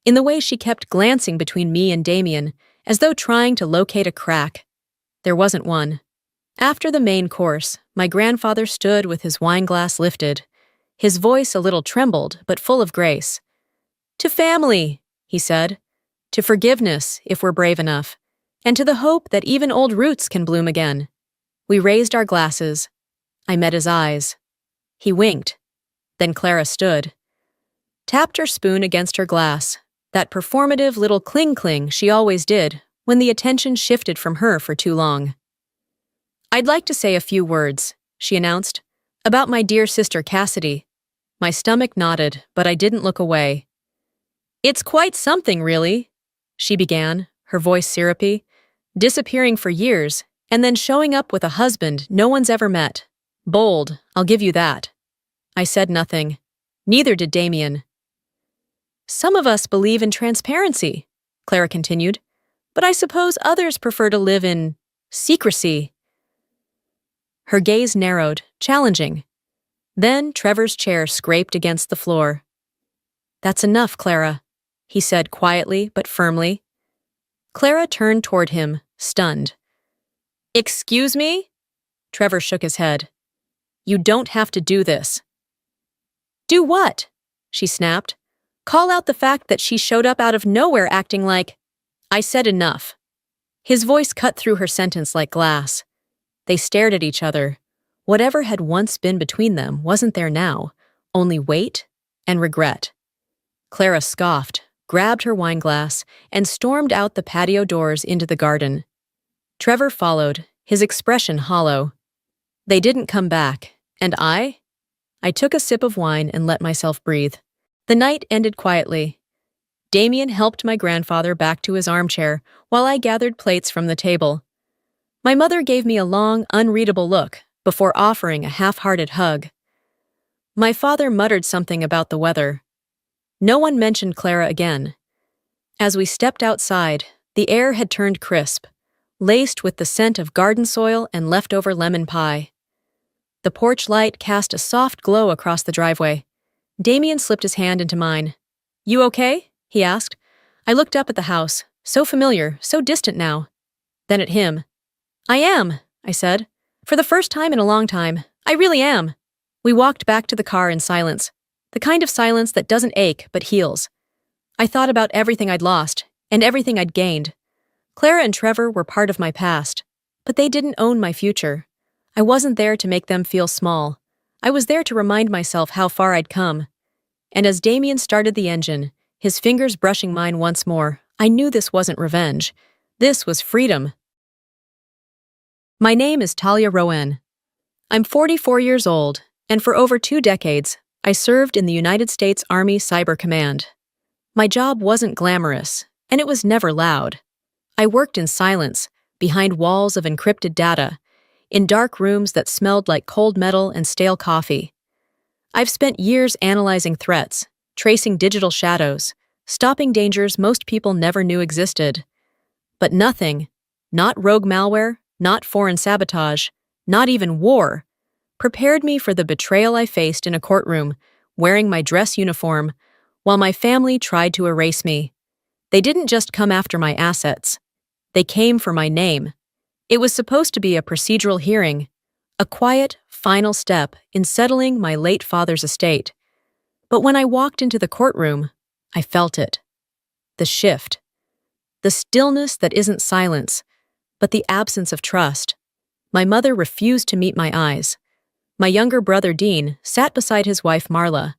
in the way she kept glancing between me and Damien, as though trying to locate a crack. There wasn't one. After the main course, my grandfather stood with his wineglass lifted, his voice a little trembled but full of grace. "To family," he said, "to forgiveness, if we're brave enough, and to the hope that even old roots can bloom again." We raised our glasses. I met his eyes. He winked. Then Clara stood, tapped her spoon against her glass, that performative little cling-cling she always did when the attention shifted from her for too long. "I'd like to say a few words," she announced, "about my dear sister Cassidy." My stomach nodded, but I didn't look away. "It's quite something, really," she began, her voice syrupy, "disappearing for years, and then showing up with a husband no one's ever met. Bold, I'll give you that." I said nothing. Neither did Damien. "Some of us believe in transparency," Clara continued, "but I suppose others prefer to live in secrecy." Her gaze narrowed, challenging. Then Trevor's chair scraped against the floor. "That's enough, Clara," he said quietly but firmly. Clara turned toward him, stunned. "Excuse me?" Trevor shook his head. "You don't have to do this." "Do what?" she snapped. "Call out the fact that she showed up out of nowhere acting like—" "I said enough." His voice cut through her sentence like glass. They stared at each other. Whatever had once been between them wasn't there now, only weight and regret. Clara scoffed, grabbed her wineglass, and stormed out the patio doors into the garden. Trevor followed, his expression hollow. They didn't come back, and I took a sip of wine and let myself breathe. The night ended quietly. Damien helped my grandfather back to his armchair while I gathered plates from the table. My mother gave me a long, unreadable look before offering a half-hearted hug. My father muttered something about the weather. No one mentioned Clara again. As we stepped outside, the air had turned crisp, laced with the scent of garden soil and leftover lemon pie. The porch light cast a soft glow across the driveway. Damien slipped his hand into mine. "You okay?" he asked. I looked up at the house, so familiar, so distant now. Then at him. "I am," I said. "For the first time in a long time. I really am." We walked back to the car in silence, the kind of silence that doesn't ache but heals. I thought about everything I'd lost and everything I'd gained. Clara and Trevor were part of my past, but they didn't own my future. I wasn't there to make them feel small. I was there to remind myself how far I'd come. And as Damien started the engine, his fingers brushing mine once more, I knew this wasn't revenge. This was freedom. My name is Talia Rowan. I'm 44 years old, and for over 2 decades, I served in the United States Army Cyber Command. My job wasn't glamorous, and it was never loud. I worked in silence, behind walls of encrypted data, in dark rooms that smelled like cold metal and stale coffee. I've spent years analyzing threats, tracing digital shadows, stopping dangers most people never knew existed. But nothing, not rogue malware, not foreign sabotage, not even war, prepared me for the betrayal I faced in a courtroom, wearing my dress uniform, while my family tried to erase me. They didn't just come after my assets. They came for my name. It was supposed to be a procedural hearing, a quiet, final step in settling my late father's estate. But when I walked into the courtroom, I felt it. The shift. The stillness that isn't silence, but the absence of trust. My mother refused to meet my eyes. My younger brother Dean sat beside his wife Marla,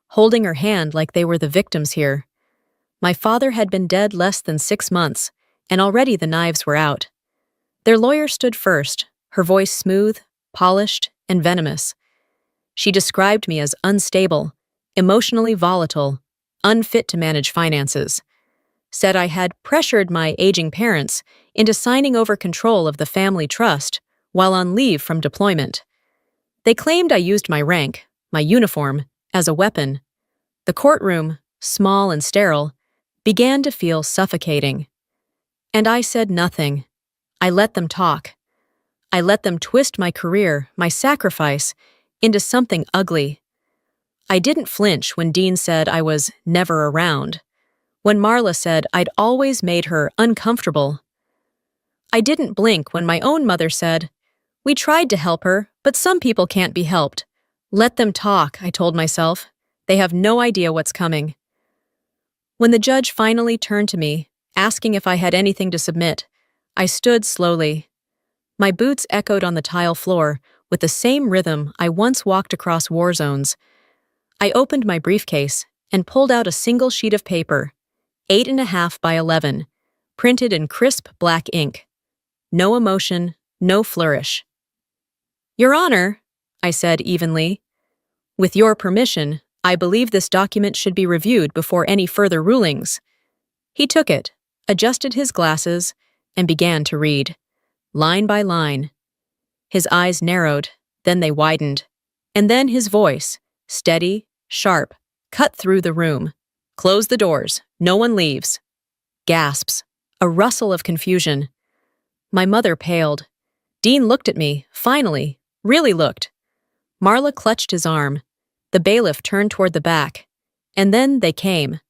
holding her hand like they were the victims here. My father had been dead less than 6 months, and already the knives were out. Their lawyer stood first, her voice smooth, polished, and venomous. She described me as unstable, emotionally volatile, unfit to manage finances. Said I had pressured my aging parents into signing over control of the family trust while on leave from deployment. They claimed I used my rank, my uniform, as a weapon. The courtroom, small and sterile, began to feel suffocating. And I said nothing. I let them talk. I let them twist my career, my sacrifice, into something ugly. I didn't flinch when Dean said I was never around, when Marla said I'd always made her uncomfortable. I didn't blink when my own mother said, "We tried to help her, but some people can't be helped. Let them talk," I told myself. They have no idea what's coming. When the judge finally turned to me, asking if I had anything to submit, I stood slowly. My boots echoed on the tile floor with the same rhythm I once walked across war zones. I opened my briefcase and pulled out a single sheet of paper, 8.5 by 11, printed in crisp black ink. No emotion, no flourish. "Your Honor," I said evenly, "with your permission, I believe this document should be reviewed before any further rulings." He took it, adjusted his glasses, and began to read, line by line. His eyes narrowed, then they widened, and then his voice, steady, sharp, cut through the room. "Close the doors. No one leaves." Gasps, a rustle of confusion. My mother paled. Dean looked at me, finally, really looked. Marla clutched his arm. The bailiff turned toward the back. And then they came.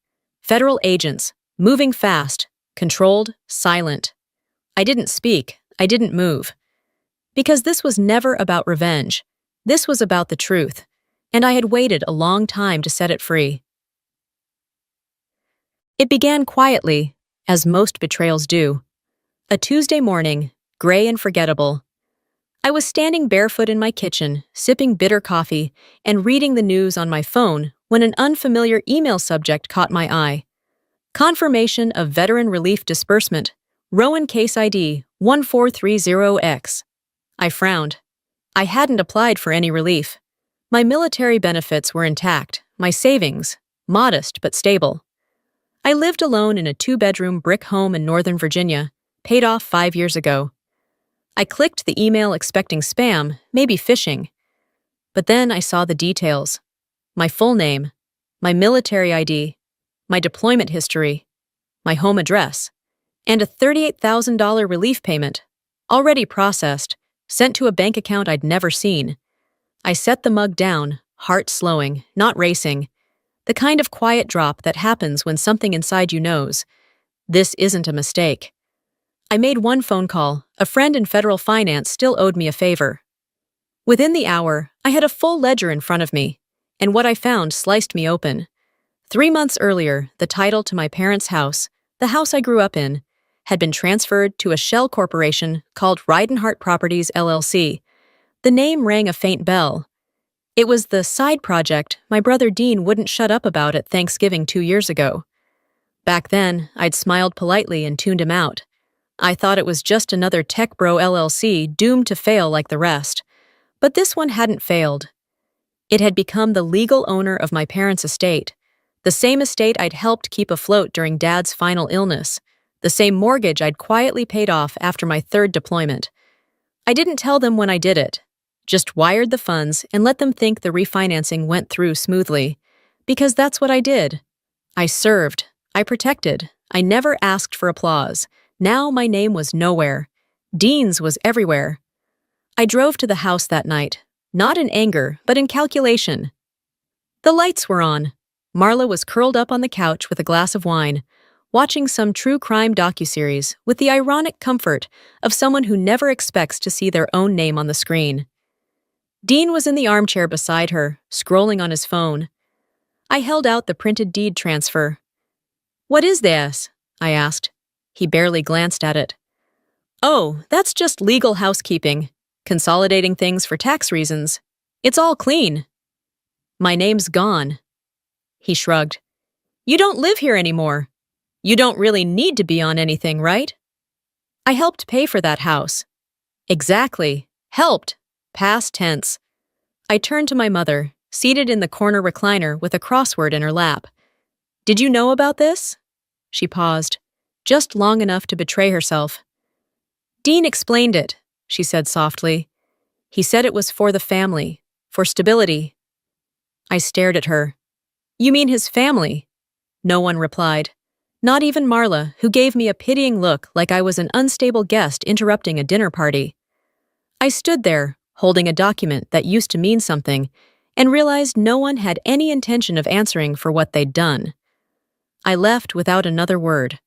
Federal agents, moving fast, controlled, silent. I didn't speak. I didn't move. Because this was never about revenge. This was about the truth. And I had waited a long time to set it free. It began quietly, as most betrayals do. A Tuesday morning, gray and forgettable. I was standing barefoot in my kitchen, sipping bitter coffee, and reading the news on my phone when an unfamiliar email subject caught my eye. Confirmation of veteran relief disbursement. Rowan case ID 1430X. I frowned. I hadn't applied for any relief. My military benefits were intact, my savings, modest but stable. I lived alone in a 2-bedroom brick home in Northern Virginia, paid off 5 years ago. I clicked the email expecting spam, maybe phishing. But then I saw the details. My full name, my military ID, my deployment history, my home address, and a $38,000 relief payment, already processed, sent to a bank account I'd never seen. I set the mug down, heart slowing, not racing, the kind of quiet drop that happens when something inside you knows, this isn't a mistake. I made one phone call. A friend in federal finance still owed me a favor. Within the hour, I had a full ledger in front of me, and what I found sliced me open. 3 months earlier, the title to my parents' house, the house I grew up in, had been transferred to a shell corporation called Ridenhart Properties LLC. The name rang a faint bell. It was the side project my brother Dean wouldn't shut up about at Thanksgiving 2 years ago. Back then, I'd smiled politely and tuned him out. I thought it was just another tech bro LLC doomed to fail like the rest. But this one hadn't failed. It had become the legal owner of my parents' estate, the same estate I'd helped keep afloat during Dad's final illness, the same mortgage I'd quietly paid off after my 3rd deployment. I didn't tell them when I did it, just wired the funds and let them think the refinancing went through smoothly, because that's what I did. I served, I protected, I never asked for applause. Now my name was nowhere. Dean's was everywhere. I drove to the house that night, not in anger, but in calculation. The lights were on. Marla was curled up on the couch with a glass of wine, watching some true crime docuseries with the ironic comfort of someone who never expects to see their own name on the screen. Dean was in the armchair beside her, scrolling on his phone. I held out the printed deed transfer. "What is this?" I asked. He barely glanced at it. "Oh, that's just legal housekeeping, consolidating things for tax reasons. It's all clean." "My name's gone." He shrugged. "You don't live here anymore. You don't really need to be on anything, right?" "I helped pay for that house." "Exactly. Helped. Past tense." I turned to my mother, seated in the corner recliner with a crossword in her lap. "Did you know about this?" She paused, just long enough to betray herself. "Dean explained it," she said softly. "He said it was for the family, for stability." I stared at her. "You mean his family?" No one replied. Not even Marla, who gave me a pitying look like I was an unstable guest interrupting a dinner party. I stood there, holding a document that used to mean something, and realized no one had any intention of answering for what they'd done. I left without another word.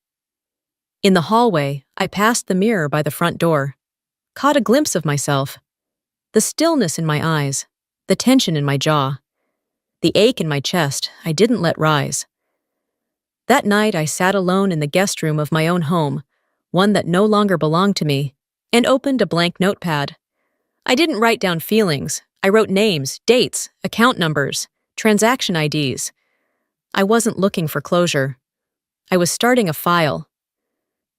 In the hallway, I passed the mirror by the front door, caught a glimpse of myself. The stillness in my eyes, the tension in my jaw, the ache in my chest I didn't let rise. That night I sat alone in the guest room of my own home, one that no longer belonged to me, and opened a blank notepad. I didn't write down feelings. I wrote names, dates, account numbers, transaction IDs. I wasn't looking for closure. I was starting a file.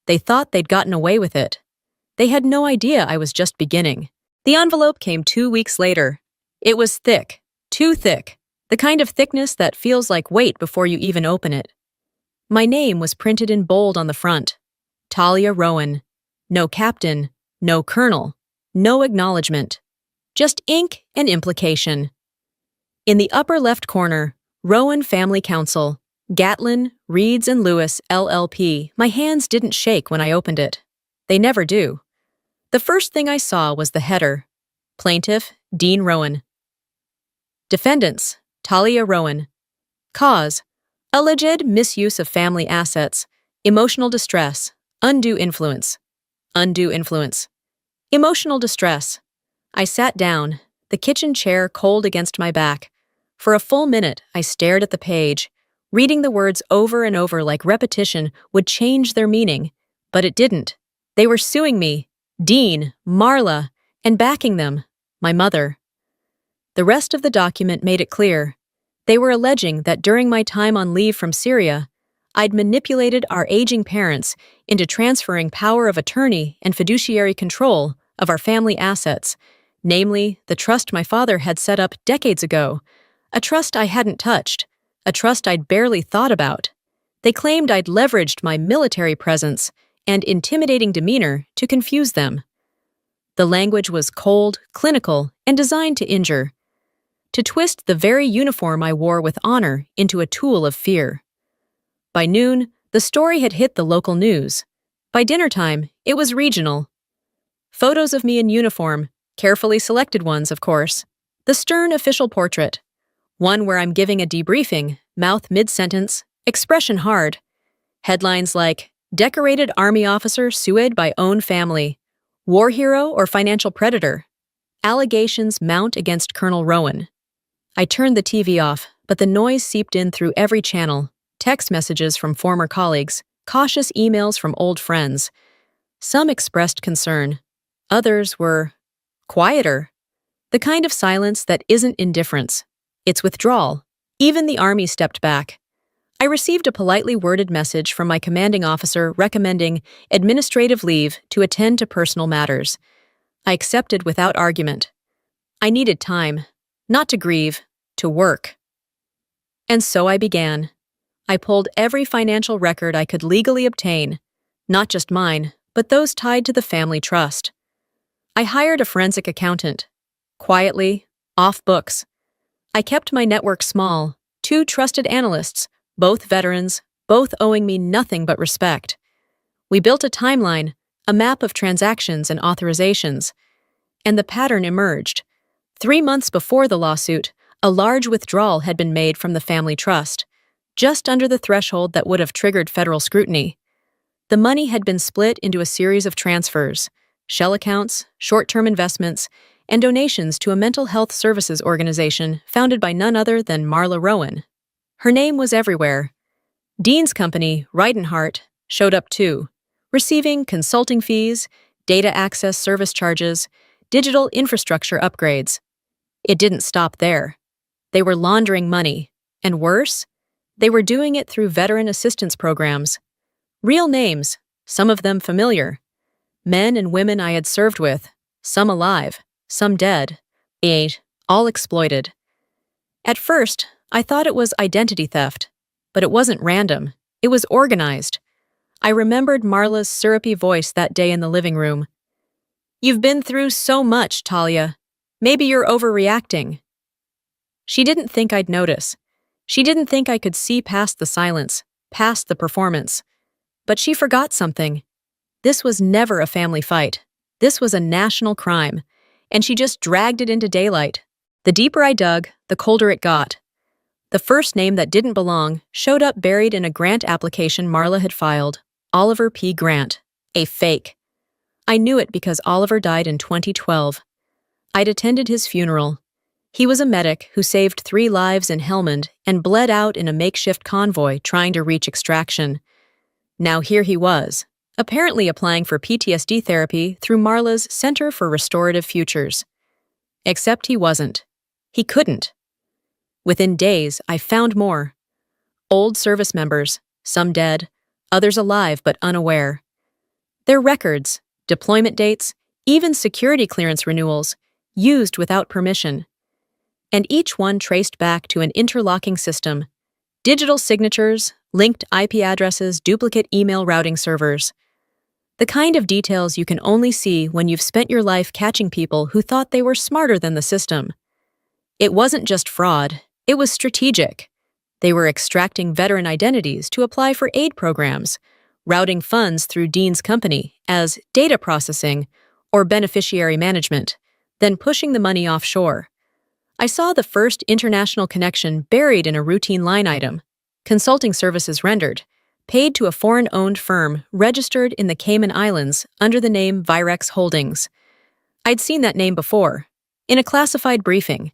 They thought they'd gotten away with it. They had no idea I was just beginning. The envelope came 2 weeks later. It was thick, too thick, the kind of thickness that feels like weight before you even open it. My name was printed in bold on the front. Talia Rowan. No captain, no colonel, no acknowledgement. Just ink and implication. In the upper left corner, Rowan Family Council, Gatlin, Reeds and Lewis, LLP. My hands didn't shake when I opened it. They never do. The first thing I saw was the header. Plaintiff, Dean Rowan. Defendants, Talia Rowan. Cause, alleged misuse of family assets, emotional distress, undue influence. Undue influence. Emotional distress. I sat down, the kitchen chair cold against my back. For a full minute, I stared at the page, reading the words over and over like repetition would change their meaning, but it didn't. They were suing me, Dean, Marla, and backing them, my mother. The rest of the document made it clear. They were alleging that during my time on leave from Syria, I'd manipulated our aging parents into transferring power of attorney and fiduciary control of our family assets, namely the trust my father had set up decades ago, a trust I hadn't touched, a trust I'd barely thought about. They claimed I'd leveraged my military presence and intimidating demeanor to confuse them. The language was cold, clinical, and designed to injure, to twist the very uniform I wore with honor into a tool of fear. By noon, the story had hit the local news. By dinner time, it was regional. Photos of me in uniform, carefully selected ones, of course. The stern official portrait. One where I'm giving a debriefing, mouth mid-sentence, expression hard. Headlines like, "Decorated Army Officer Sued by Own Family," "War Hero or Financial Predator," "Allegations Mount Against Colonel Rowan." I turned the TV off, but the noise seeped in through every channel. Text messages from former colleagues, cautious emails from old friends. Some expressed concern. Others were quieter. The kind of silence that isn't indifference. It's withdrawal. Even the Army stepped back. I received a politely worded message from my commanding officer recommending administrative leave to attend to personal matters. I accepted without argument. I needed time, not to grieve, to work. And so I began. I pulled every financial record I could legally obtain, not just mine, but those tied to the family trust. I hired a forensic accountant. Quietly, off books. I kept my network small, 2 trusted analysts, both veterans, both owing me nothing but respect. We built a timeline, a map of transactions and authorizations, and the pattern emerged. 3 months before the lawsuit, a large withdrawal had been made from the family trust, just under the threshold that would have triggered federal scrutiny. The money had been split into a series of transfers, shell accounts, short-term investments, and donations to a mental health services organization founded by none other than Marla Rowan. Her name was everywhere. Dean's company, Reidenhart, showed up too, receiving consulting fees, data access service charges, digital infrastructure upgrades. It didn't stop there. They were laundering money, and worse, they were doing it through veteran assistance programs. Real names, some of them familiar. Men and women I had served with, some alive, some dead, all exploited. At first, I thought it was identity theft, but it wasn't random. It was organized. I remembered Marla's syrupy voice that day in the living room. "You've been through so much, Talia. Maybe you're overreacting." She didn't think I'd notice. She didn't think I could see past the silence, past the performance. But she forgot something. This was never a family fight. This was a national crime, and she just dragged it into daylight. The deeper I dug, the colder it got. The first name that didn't belong showed up buried in a grant application Marla had filed, Oliver P. Grant, a fake. I knew it because Oliver died in 2012. I'd attended his funeral. He was a medic who saved 3 lives in Helmand and bled out in a makeshift convoy trying to reach extraction. Now here he was, apparently applying for PTSD therapy through Marla's Center for Restorative Futures. Except he wasn't. He couldn't. Within days, I found more. Old service members, some dead, others alive but unaware. Their records, deployment dates, even security clearance renewals, used without permission. And each one traced back to an interlocking system. Digital signatures, linked IP addresses, duplicate email routing servers. The kind of details you can only see when you've spent your life catching people who thought they were smarter than the system. It wasn't just fraud, it was strategic. They were extracting veteran identities to apply for aid programs, routing funds through Dean's company as data processing or beneficiary management, then pushing the money offshore. I saw the first international connection buried in a routine line item, consulting services rendered, paid to a foreign-owned firm registered in the Cayman Islands under the name Virex Holdings. I'd seen that name before, in a classified briefing.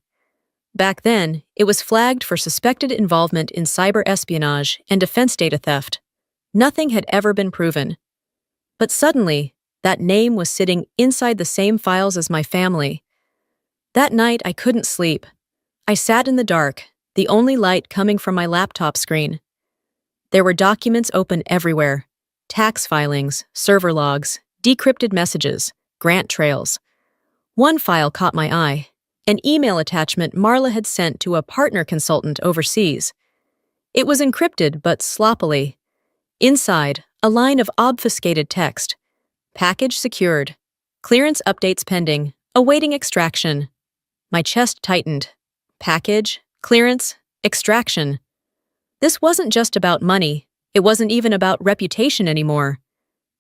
Back then, it was flagged for suspected involvement in cyber espionage and defense data theft. Nothing had ever been proven. But suddenly, that name was sitting inside the same files as my family. That night, I couldn't sleep. I sat in the dark, the only light coming from my laptop screen. There were documents open everywhere: tax filings, server logs, decrypted messages, grant trails. One file caught my eye: an email attachment Marla had sent to a partner consultant overseas. It was encrypted but sloppily. Inside, a line of obfuscated text: package secured. Clearance updates pending. Awaiting extraction. My chest tightened. Package, clearance, extraction. This wasn't just about money. It wasn't even about reputation anymore.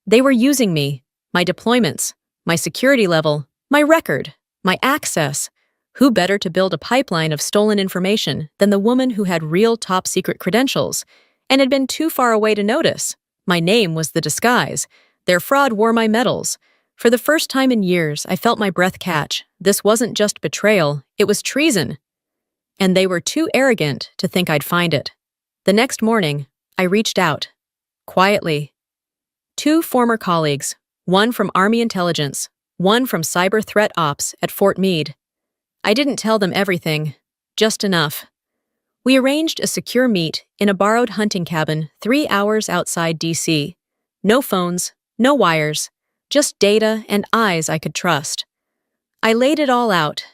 They were using me, my deployments, my security level, my record, my access. Who better to build a pipeline of stolen information than the woman who had real top-secret credentials and had been too far away to notice? My name was the disguise. Their fraud wore my medals. For the first time in years, I felt my breath catch. This wasn't just betrayal, it was treason. And they were too arrogant to think I'd find it. The next morning, I reached out. Quietly. 2 former colleagues, one from Army Intelligence, one from Cyber Threat Ops at Fort Meade. I didn't tell them everything, just enough. We arranged a secure meet in a borrowed hunting cabin 3 hours outside D.C. No phones, no wires, just data and eyes I could trust. I laid it all out.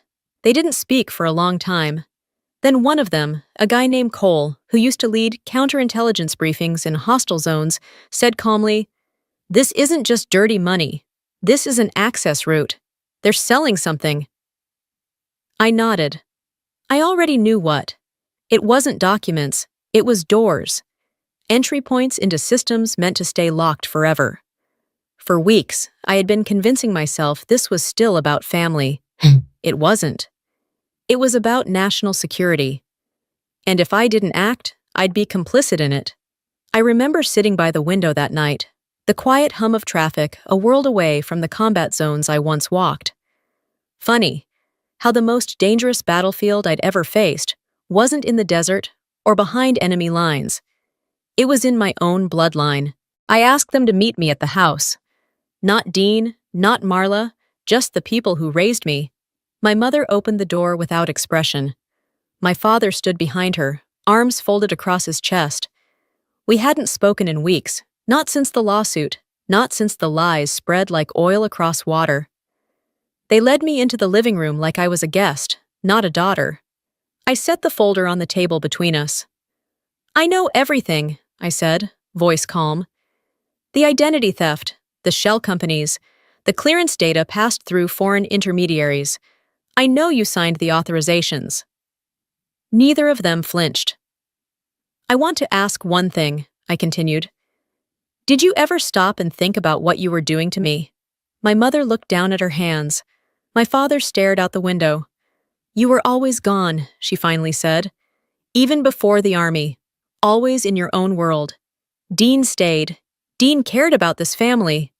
They didn't speak for a long time. Then one of them, a guy named Cole, who used to lead counterintelligence briefings in hostile zones, said calmly, "This isn't just dirty money. This is an access route. They're selling something." I nodded. I already knew what. It wasn't documents, it was doors. Entry points into systems meant to stay locked forever. For weeks, I had been convincing myself this was still about family. It wasn't. It was about national security. And if I didn't act, I'd be complicit in it. I remember sitting by the window that night, the quiet hum of traffic a world away from the combat zones I once walked. Funny, how the most dangerous battlefield I'd ever faced wasn't in the desert or behind enemy lines. It was in my own bloodline. I asked them to meet me at the house. Not Dean, not Marla, just the people who raised me. My mother opened the door without expression. My father stood behind her, arms folded across his chest. We hadn't spoken in weeks, not since the lawsuit, not since the lies spread like oil across water. They led me into the living room like I was a guest, not a daughter. I set the folder on the table between us. "I know everything," I said, voice calm. "The identity theft, the shell companies, the clearance data passed through foreign intermediaries. I know you signed the authorizations." Neither of them flinched. "I want to ask one thing," I continued. "Did you ever stop and think about what you were doing to me?" My mother looked down at her hands. My father stared out the window. "You were always gone," she finally said. "Even before the army. Always in your own world. Dean stayed. Dean cared about this family."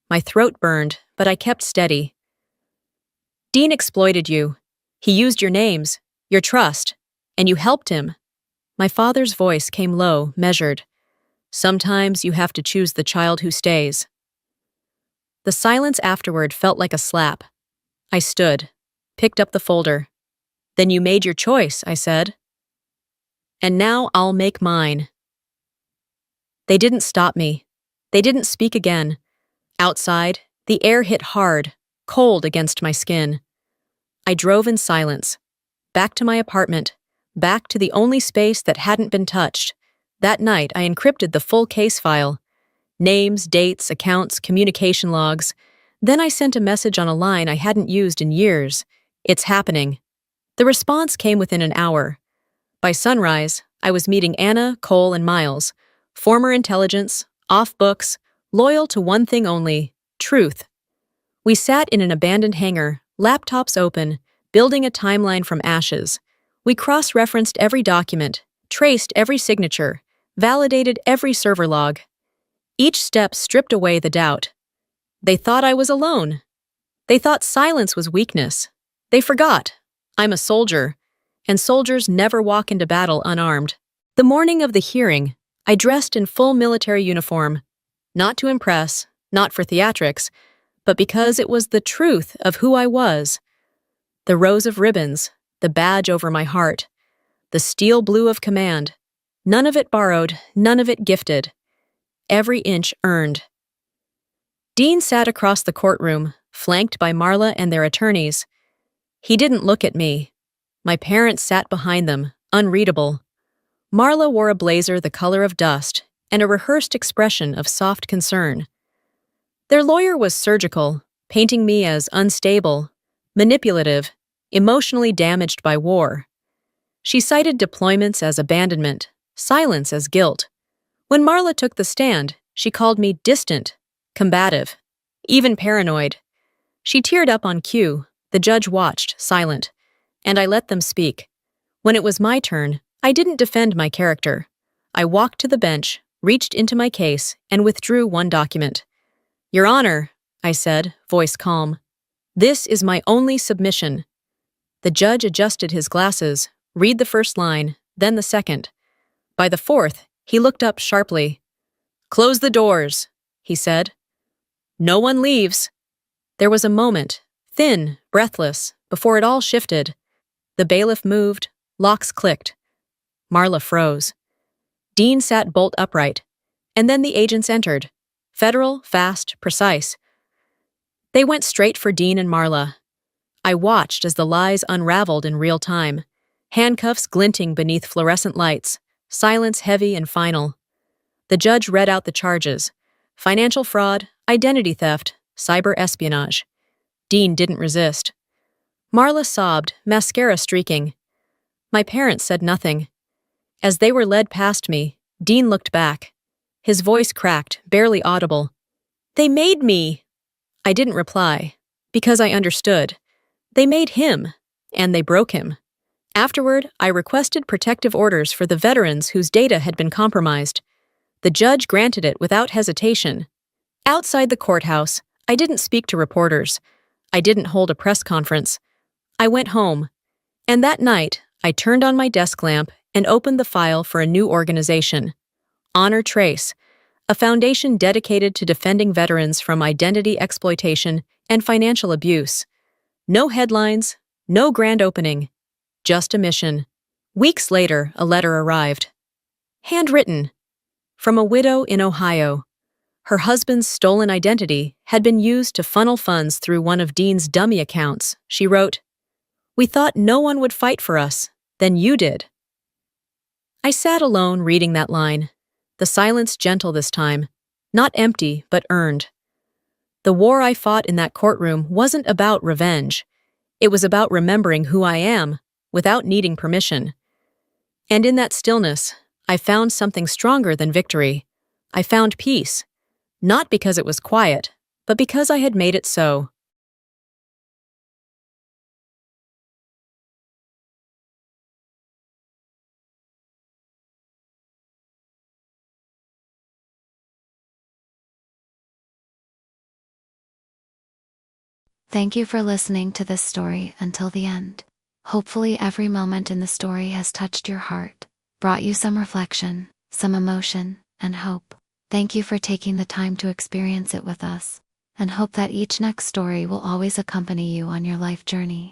My throat burned, but I kept steady. "Dean exploited you. He used your names, your trust, and you helped him." My father's voice came low, measured. "Sometimes you have to choose the child who stays." The silence afterward felt like a slap. I stood, picked up the folder. "Then you made your choice," I said. "And now I'll make mine." They didn't stop me. They didn't speak again. Outside, the air hit hard, cold against my skin. I drove in silence, back to my apartment, back to the only space that hadn't been touched. That night, I encrypted the full case file. Names, dates, accounts, communication logs. Then I sent a message on a line I hadn't used in years. "It's happening." The response came within an hour. By sunrise, I was meeting Anna, Cole, and Miles, former intelligence, off books, loyal to one thing only: truth. We sat in an abandoned hangar, laptops open, building a timeline from ashes. We cross-referenced every document, traced every signature, validated every server log. Each step stripped away the doubt. They thought I was alone. They thought silence was weakness. They forgot. I'm a soldier, and soldiers never walk into battle unarmed. The morning of the hearing, I dressed in full military uniform. Not to impress, not for theatrics, but because it was the truth of who I was. The rows of ribbons, the badge over my heart, the steel blue of command. None of it borrowed, none of it gifted. Every inch earned. Dean sat across the courtroom, flanked by Marla and their attorneys. He didn't look at me. My parents sat behind them, unreadable. Marla wore a blazer the color of dust and a rehearsed expression of soft concern. Their lawyer was surgical, painting me as unstable, manipulative, emotionally damaged by war. She cited deployments as abandonment, silence as guilt. When Marla took the stand, she called me distant, combative, even paranoid. She teared up on cue. The judge watched, silent, and I let them speak. When it was my turn, I didn't defend my character. I walked to the bench, reached into my case, and withdrew one document. "Your Honor," I said, voice calm, "this is my only submission." The judge adjusted his glasses, read the first line, then the second. By the fourth, he looked up sharply. "Close the doors," he said. "No one leaves." There was a moment, thin, breathless, before it all shifted. The bailiff moved, locks clicked. Marla froze. Dean sat bolt upright, and then the agents entered. Federal, fast, precise. They went straight for Dean and Marla. I watched as the lies unraveled in real time, handcuffs glinting beneath fluorescent lights, silence heavy and final. The judge read out the charges: financial fraud, identity theft, cyber espionage. Dean didn't resist. Marla sobbed, mascara streaking. My parents said nothing. As they were led past me, Dean looked back. His voice cracked, barely audible. "They made me!" I didn't reply, because I understood. They made him, and they broke him. Afterward, I requested protective orders for the veterans whose data had been compromised. The judge granted it without hesitation. Outside the courthouse, I didn't speak to reporters. I didn't hold a press conference. I went home, and that night, I turned on my desk lamp and opened the file for a new organization, Honor Trace, a foundation dedicated to defending veterans from identity exploitation and financial abuse. No headlines, no grand opening, just a mission. Weeks later, a letter arrived. Handwritten. From a widow in Ohio. Her husband's stolen identity had been used to funnel funds through one of Dean's dummy accounts. She wrote, "We thought no one would fight for us. Then you did." I sat alone reading that line. The silence gentle this time. Not empty, but earned. The war I fought in that courtroom wasn't about revenge. It was about remembering who I am, without needing permission. And in that stillness, I found something stronger than victory. I found peace. Not because it was quiet, but because I had made it so. Thank you for listening to this story until the end. Hopefully every moment in the story has touched your heart, brought you some reflection, some emotion, and hope. Thank you for taking the time to experience it with us, and hope that each next story will always accompany you on your life journey.